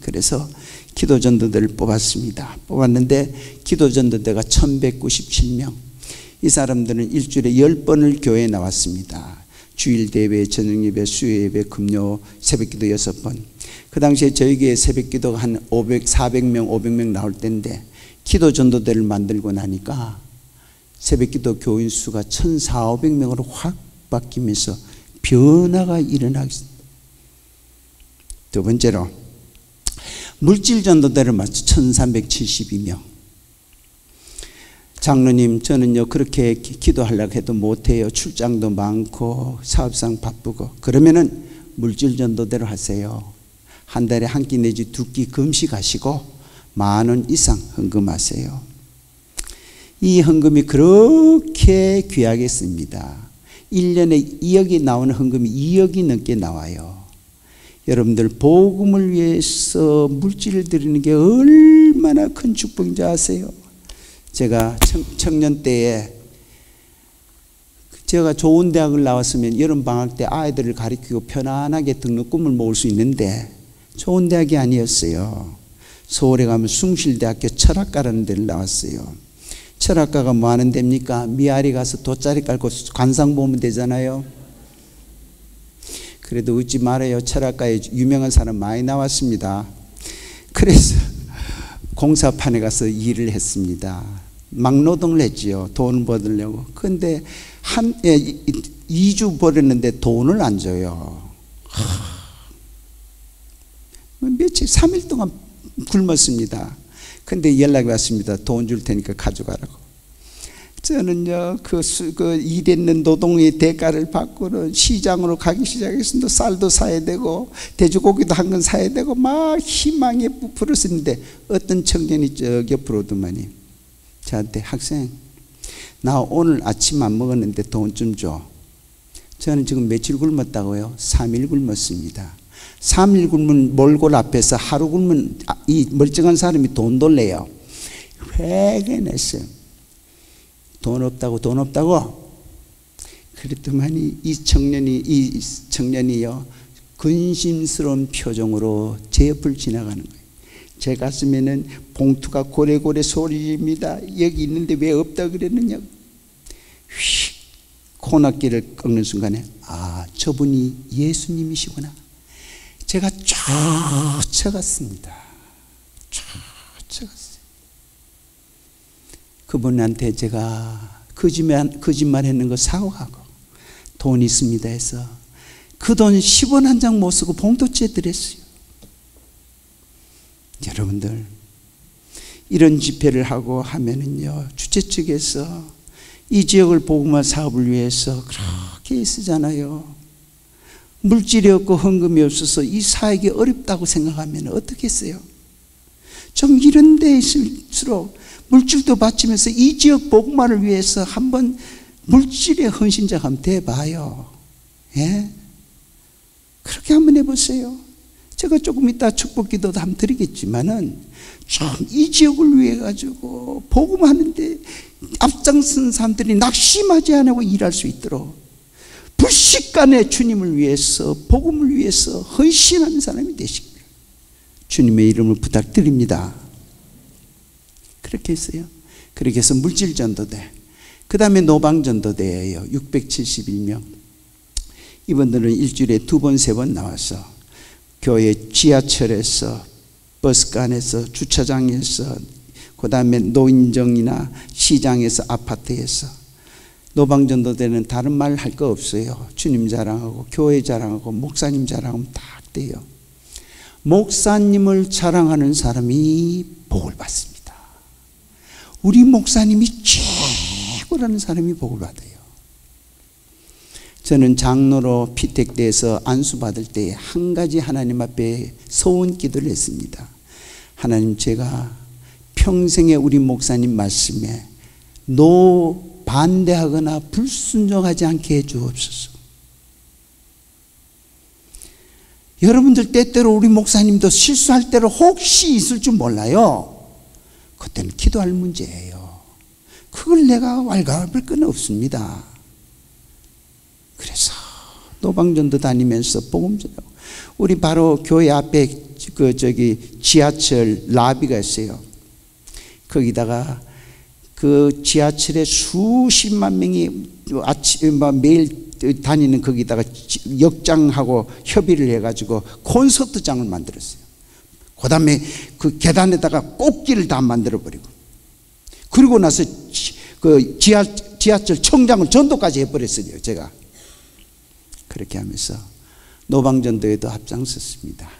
그래서 기도전도대를 뽑았습니다. 뽑았는데 기도전도대가 1197명. 이 사람들은 일주일에 10번을 교회에 나왔습니다. 주일대회, 저녁예배, 수요예배, 금요, 새벽기도 6번. 그 당시에 저희 교회 새벽기도가 한 400명, 500명 나올 때인데 기도전도대를 만들고 나니까 새벽기도 교인 수가 1,400~1,500명으로 확 바뀌면서 변화가 일어나기 시작합니다. 두 번째로 물질전도대를 맞춰 1,372명. 장로님, 저는요 그렇게 기도하려고 해도 못해요. 출장도 많고 사업상 바쁘고. 그러면은 물질전도대로 하세요. 한 달에 한 끼 내지 2끼 금식하시고 10,000원 이상 헌금하세요. 이 헌금이 그렇게 귀하게 씁니다. 1년에 2억이 나오는 헌금이 2억이 넘게 나와요. 여러분들 복음을 위해서 물질을 드리는 게 얼마나 큰 축복인지 아세요? 제가 청년 때에 제가 좋은 대학을 나왔으면 여름방학 때 아이들을 가르치고 편안하게 등록금을 모을 수 있는데 좋은 대학이 아니었어요. 서울에 가면 숭실대학교 철학과라는 데를 나왔어요. 철학과가 뭐 하는 데입니까? 미아리 가서 돗자리 깔고 관상 보면 되잖아요. 그래도 웃지 말아요. 철학과에 유명한 사람 많이 나왔습니다. 그래서 공사판에 가서 일을 했습니다. 막노동을 했지요. 돈을 벌으려고. 그런데 2주 벌었는데 돈을 안 줘요. 며칠 3일 동안 굶었습니다. 근데 연락이 왔습니다. 돈 줄 테니까 가져가라고. 저는요 그 일했는 노동의 대가를 받고는 시장으로 가기 시작했습니다. 쌀도 사야 되고 돼지고기도 한 건 사야 되고 막 희망에 부풀었었는데 어떤 청년이 저 옆으로 오더만이 저한테, 학생, 나 오늘 아침 안 먹었는데 돈 좀 줘. 저는 지금 며칠 굶었다고요? 3일 굶었습니다. 3일 굶은 몰골 앞에서 하루 굶은 이 멀쩡한 사람이 돈 돌래요. 회개냈어요. 돈 없다고? 그랬더니 이 청년이요 근심스러운 표정으로 제 옆을 지나가는 거예요. 제 가슴에는 봉투가 고래고래 소리입니다. 여기 있는데 왜 없다 그랬느냐고. 휙 코너길을 꺾는 순간에 저분이 예수님이시구나. 제가 쫓아갔습니다. 쫓아갔어요. 그분한테 제가 거짓말 했는 거 사과하고 돈 있습니다 해서 그 돈 10원 한 장 못 쓰고 봉투째 드렸어요. 여러분들, 이런 집회를 하고 하면은요, 주최 측에서 이 지역을 복음화 사업을 위해서 그렇게 쓰잖아요. 물질이 없고 헌금이 없어서 이 사역이 어렵다고 생각하면 어떻게 했어요? 좀 이런 데 있을수록 물질도 바치면서 이 지역 복음화를 위해서 한번 물질의 헌신자가 한번 돼봐요. 예? 그렇게 한번 해보세요. 제가 조금 이따 축복기도도 한번 드리겠지만은 좀 이 지역을 위해 가지고 복음하는데 앞장선 사람들이 낙심하지 않고 일할 수 있도록 불식간에 주님을 위해서 복음을 위해서 헌신하는 사람이 되시길 주님의 이름을 부탁드립니다. 그렇게 했어요. 그렇게 해서 물질전도대, 그 다음에 노방전도대예요. 671명. 이분들은 일주일에 2번, 3번 나와서 교회 지하철에서, 버스간에서, 주차장에서, 그 다음에 노인정이나 시장에서, 아파트에서. 노방전도대는 다른 말 할 거 없어요. 주님 자랑하고 교회 자랑하고 목사님 자랑하면 다 돼요. 목사님을 자랑하는 사람이 복을 받습니다. 우리 목사님이 최고라는 사람이 복을 받아요. 저는 장로로 피택돼서 안수받을 때 한 가지 하나님 앞에 소원 기도를 했습니다. 하나님, 제가 평생에 우리 목사님 말씀에 반대하거나 불순종하지 않게 해 주옵소서. 여러분들 때때로 우리 목사님도 실수할 때로 혹시 있을 줄 몰라요. 그때는 기도할 문제예요. 그걸 내가 왈가왈부할 건 없습니다. 그래서 노방전도 다니면서 복음 전하고, 우리 바로 교회 앞에 지하철 라비가 있어요. 거기다가 그 지하철에 수십만 명이 매일 다니는 거기다가 역장하고 협의를 해가지고 콘서트장을 만들었어요. 그 다음에 그 계단에다가 꽃길을 다 만들어버리고, 그리고 나서 그 지하철 청장을 전도까지 해버렸어요. 제가 그렇게 하면서 노방전도에도 앞장섰습니다.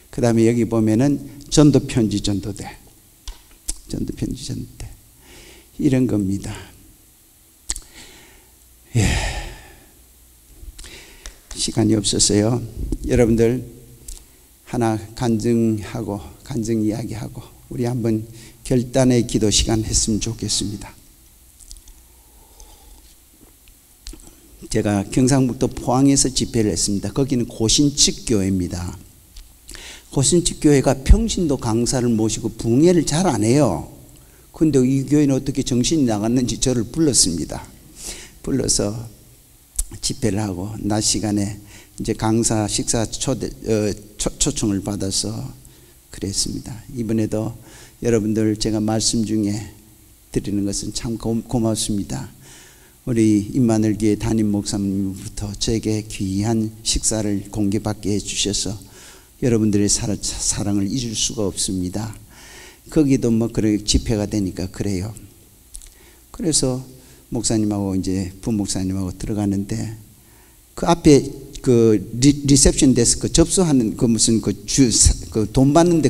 그 다음에 여기 보면은 전도편지 전도대, 전도편지 전도대, 이런 겁니다. 예. 시간이 없었어요. 여러분들 하나 간증 이야기하고 우리 한번 결단의 기도 시간 했으면 좋겠습니다. 제가 경상북도 포항에서 집회를 했습니다. 거기는 고신측 교회입니다. 고신측 교회가 평신도 강사를 모시고 붕해를 잘 안 해요. 근데 이 교회는 어떻게 정신이 나갔는지 저를 불렀습니다. 불러서 집회를 하고 낮 시간에 이제 강사 식사 초청을 받아서 그랬습니다. 이번에도 여러분들 제가 말씀 중에 드리는 것은 참 고맙습니다. 우리 임마늘교회 담임 목사님부터 저에게 귀한 식사를 공개받게 해주셔서 여러분들의 사랑을 잊을 수가 없습니다. 거기도 뭐 그래 집회가 되니까 그래요. 그래서 목사님하고 이제 부목사님하고 들어가는데 그 앞에 그 리셉션 데스크 접수하는 그 무슨 그 돈 받는데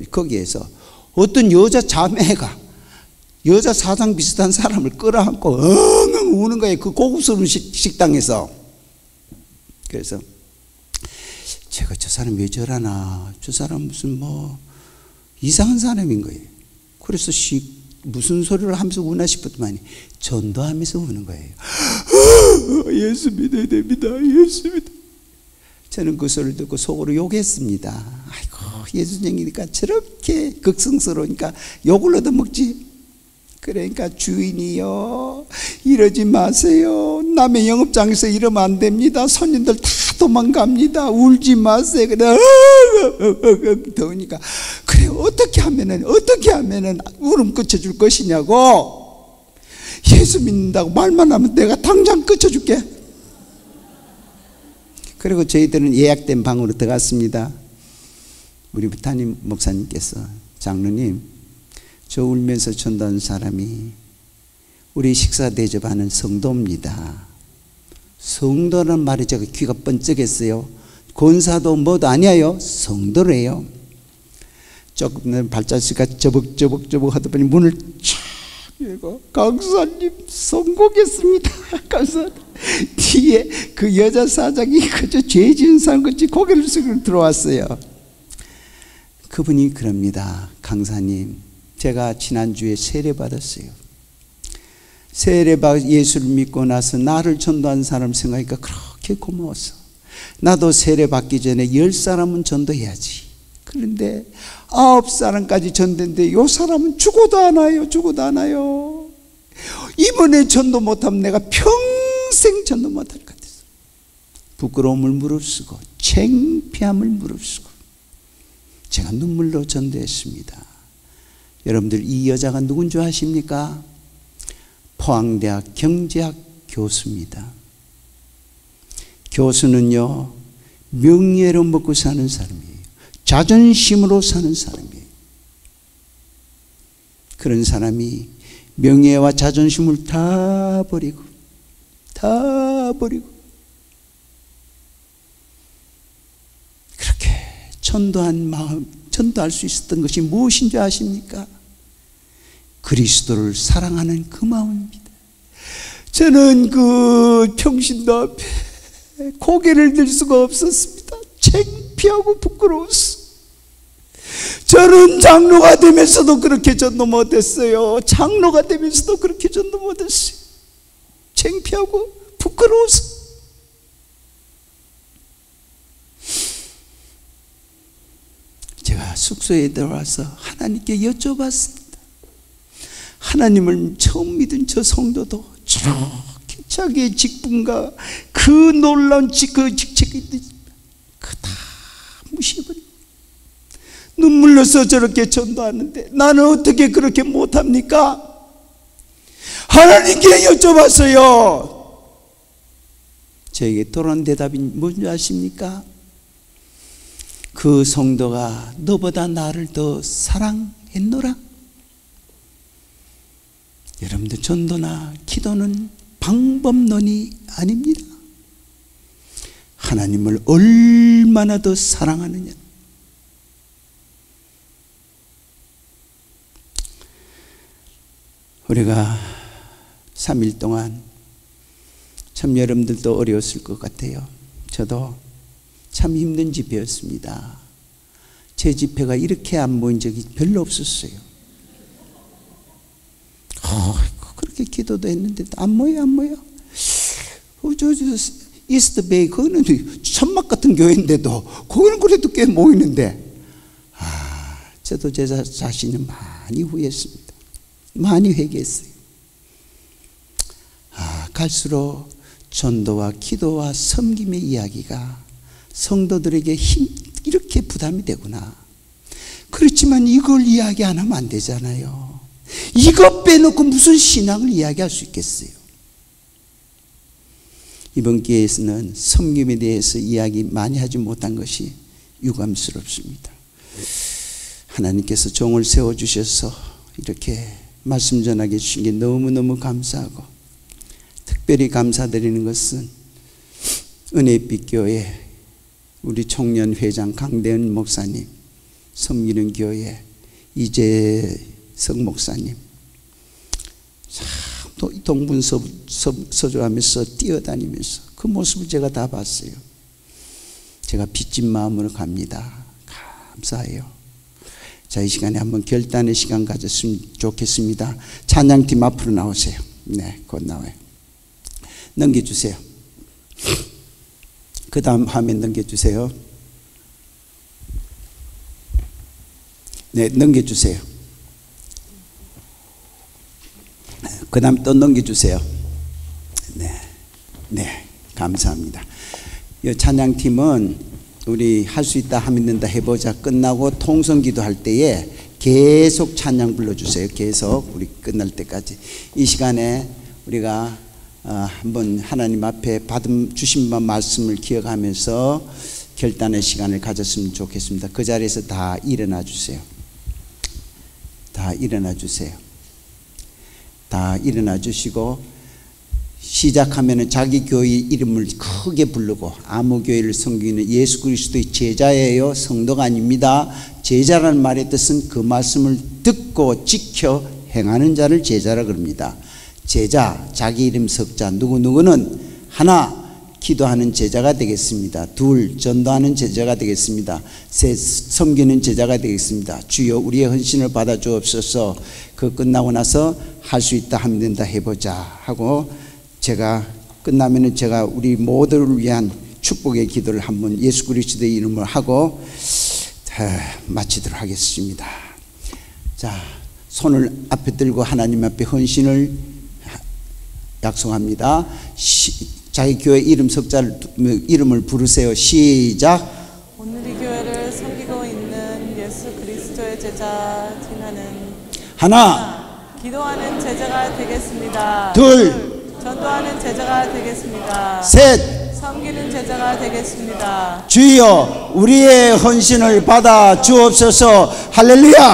거기에서 어떤 여자 자매가 여자 사장 비슷한 사람을 끌어안고 엉엉 우는 거예요. 그 고급스러운 식당에서. 그래서 제가 저 사람 왜 저러나, 저 사람 무슨 뭐 이상한 사람인 거예요. 그래서 무슨 소리를 하면서 우나 싶었더니 전도하면서 우는 거예요. 예수 믿어야 됩니다. 예수 믿어. 저는 그 소리를 듣고 속으로 욕했습니다. 아이고, 예수님이니까 저렇게 극성스러우니까 욕을 얻어먹지. 그러니까 주인이요, 이러지 마세요. 남의 영업장에서 이러면 안 됩니다. 손님들 다 도망갑니다. 울지 마세요. 그래, 더우니까 그래, 어떻게 하면은 울음 그쳐줄 것이냐고. 예수 믿는다고 말만 하면 내가 당장 그쳐줄게. 그리고 저희들은 예약된 방으로 들어갔습니다. 우리 담임 목사님께서, 장로님, 저 울면서 전도하는 사람이 우리 식사 대접하는 성도입니다. 성도라는 말이 제가 귀가 번쩍했어요. 권사도 뭐도 아니에요. 성도래요. 조금 발자취가 저벅저벅 하다 보니 문을 촥 열고 강사님 성공했습니다. 강사 뒤에 그 여자 사장이 그저 죄 지은 사람 같이 고개를 숙이고 들어왔어요. 그분이 그럽니다. 강사님, 제가 지난주에 세례 받았어요. 세례 받아 예수를 믿고 나서 나를 전도한 사람 생각하니까 그렇게 고마웠어. 나도 세례 받기 전에 10사람은 전도해야지. 그런데 9사람까지 전도했는데 요 사람은 죽어도 안 와요. 죽어도 안 와요. 이번에 전도 못하면 내가 평생 전도 못할 것 같아서 부끄러움을 무릅쓰고 창피함을 무릅쓰고 제가 눈물로 전도했습니다. 여러분들, 이 여자가 누군 줄 아십니까? 포항대학 경제학 교수입니다. 교수는요, 명예로 먹고 사는 사람이에요. 자존심으로 사는 사람이에요. 그런 사람이 명예와 자존심을 다 버리고 그렇게 전도한 마음, 전도할 수 있었던 것이 무엇인 줄 아십니까? 그리스도를 사랑하는 그 마음입니다. 저는 그 평신도 앞에 고개를 들 수가 없었습니다. 창피하고 부끄러웠어. 저는 장로가 되면서도 그렇게 전도 못했어요. 장로가 되면서도 그렇게 전도 못했어요. 창피하고 부끄러워서. 제가 숙소에 들어와서 하나님께 여쭤봤습니다. 하나님을 처음 믿은 저 성도도 저렇게 자기의 직분과 그 놀라운 그 직책이 그 다 무시해버리고 눈물로서 저렇게 전도하는데 나는 어떻게 그렇게 못합니까? 하나님께 여쭤봤어요. 저에게 돌아온 대답이 뭔지 아십니까? 그 성도가 너보다 나를 더 사랑했노라. 여러분들, 전도나 기도는 방법론이 아닙니다. 하나님을 얼마나 더 사랑하느냐. 우리가 3일 동안 참 여러분들도 어려웠을 것 같아요. 저도 참 힘든 집회였습니다. 제 집회가 이렇게 안 모인 적이 별로 없었어요. 그렇게 기도도 했는데 안 모여. 이스트베이, 거기는 천막 같은 교회인데도 거기는 그래도 꽤 모이는데, 저도 제 자신을 많이 후회했습니다. 많이 회개했어요. 갈수록 전도와 기도와 섬김의 이야기가 성도들에게 이렇게 부담이 되구나. 그렇지만 이걸 이야기 안 하면 안 되잖아요. 이것 빼놓고 무슨 신앙을 이야기할 수 있겠어요? 이번 기회에서는 섬김에 대해서 이야기 많이 하지 못한 것이 유감스럽습니다. 하나님께서 종을 세워주셔서 이렇게 말씀 전하게 해주신 게 너무너무 감사하고, 특별히 감사드리는 것은 은혜빛 교회 우리 청년 회장 강대은 목사님, 섬기는 교회 이재석 목사님, 참 또 동분서주하면서 뛰어다니면서 그 모습을 제가 다 봤어요. 제가 빚진 마음으로 갑니다. 감사해요. 자, 이 시간에 한번 결단의 시간 가졌으면 좋겠습니다. 찬양팀 앞으로 나오세요. 네, 곧 나와요. 넘겨주세요. 그 다음 화면 넘겨주세요. 네, 넘겨주세요. 그 다음 또 넘겨주세요. 네, 감사합니다. 이 찬양팀은 우리 할 수 있다 하면 된다 해보자 끝나고 통성기도 할 때에 계속 찬양 불러주세요. 계속 우리 끝날 때까지. 이 시간에 우리가 한번 하나님 앞에 주신 말씀을 기억하면서 결단의 시간을 가졌으면 좋겠습니다. 그 자리에서 다 일어나 주세요. 다 일어나 주세요. 다 일어나 주시고 시작하면은 자기 교회 이름을 크게 부르고 아무 교회를 섬기는 예수 그리스도의 제자예요. 성도가 아닙니다. 제자라는 말의 뜻은 그 말씀을 듣고 지켜 행하는 자를 제자라 그럽니다. 제자, 자기 이름 석자, 누구누구는 하나, 기도하는 제자가 되겠습니다. 둘, 전도하는 제자가 되겠습니다. 셋, 섬기는 제자가 되겠습니다. 주여 우리의 헌신을 받아 주옵소서. 그 끝나고 나서 할 수 있다 하면 된다 해보자 하고 제가 끝나면은 제가 우리 모두를 위한 축복의 기도를 한번 예수 그리스도의 이름으로 하고 마치도록 하겠습니다. 자, 손을 앞에 들고 하나님 앞에 헌신을 약속합니다. 자기 교회 이름 석자를 이름을 부르세요. 시작. 오늘 이 교회를 섬기고 있는 예수 그리스도의 제자 티나는 하나, 기도하는 제자가 되겠습니다. 둘, 전도하는 제자가 되겠습니다. 셋, 섬기는 제자가 되겠습니다. 주여 우리의 헌신을 받아 주옵소서. 할렐루야.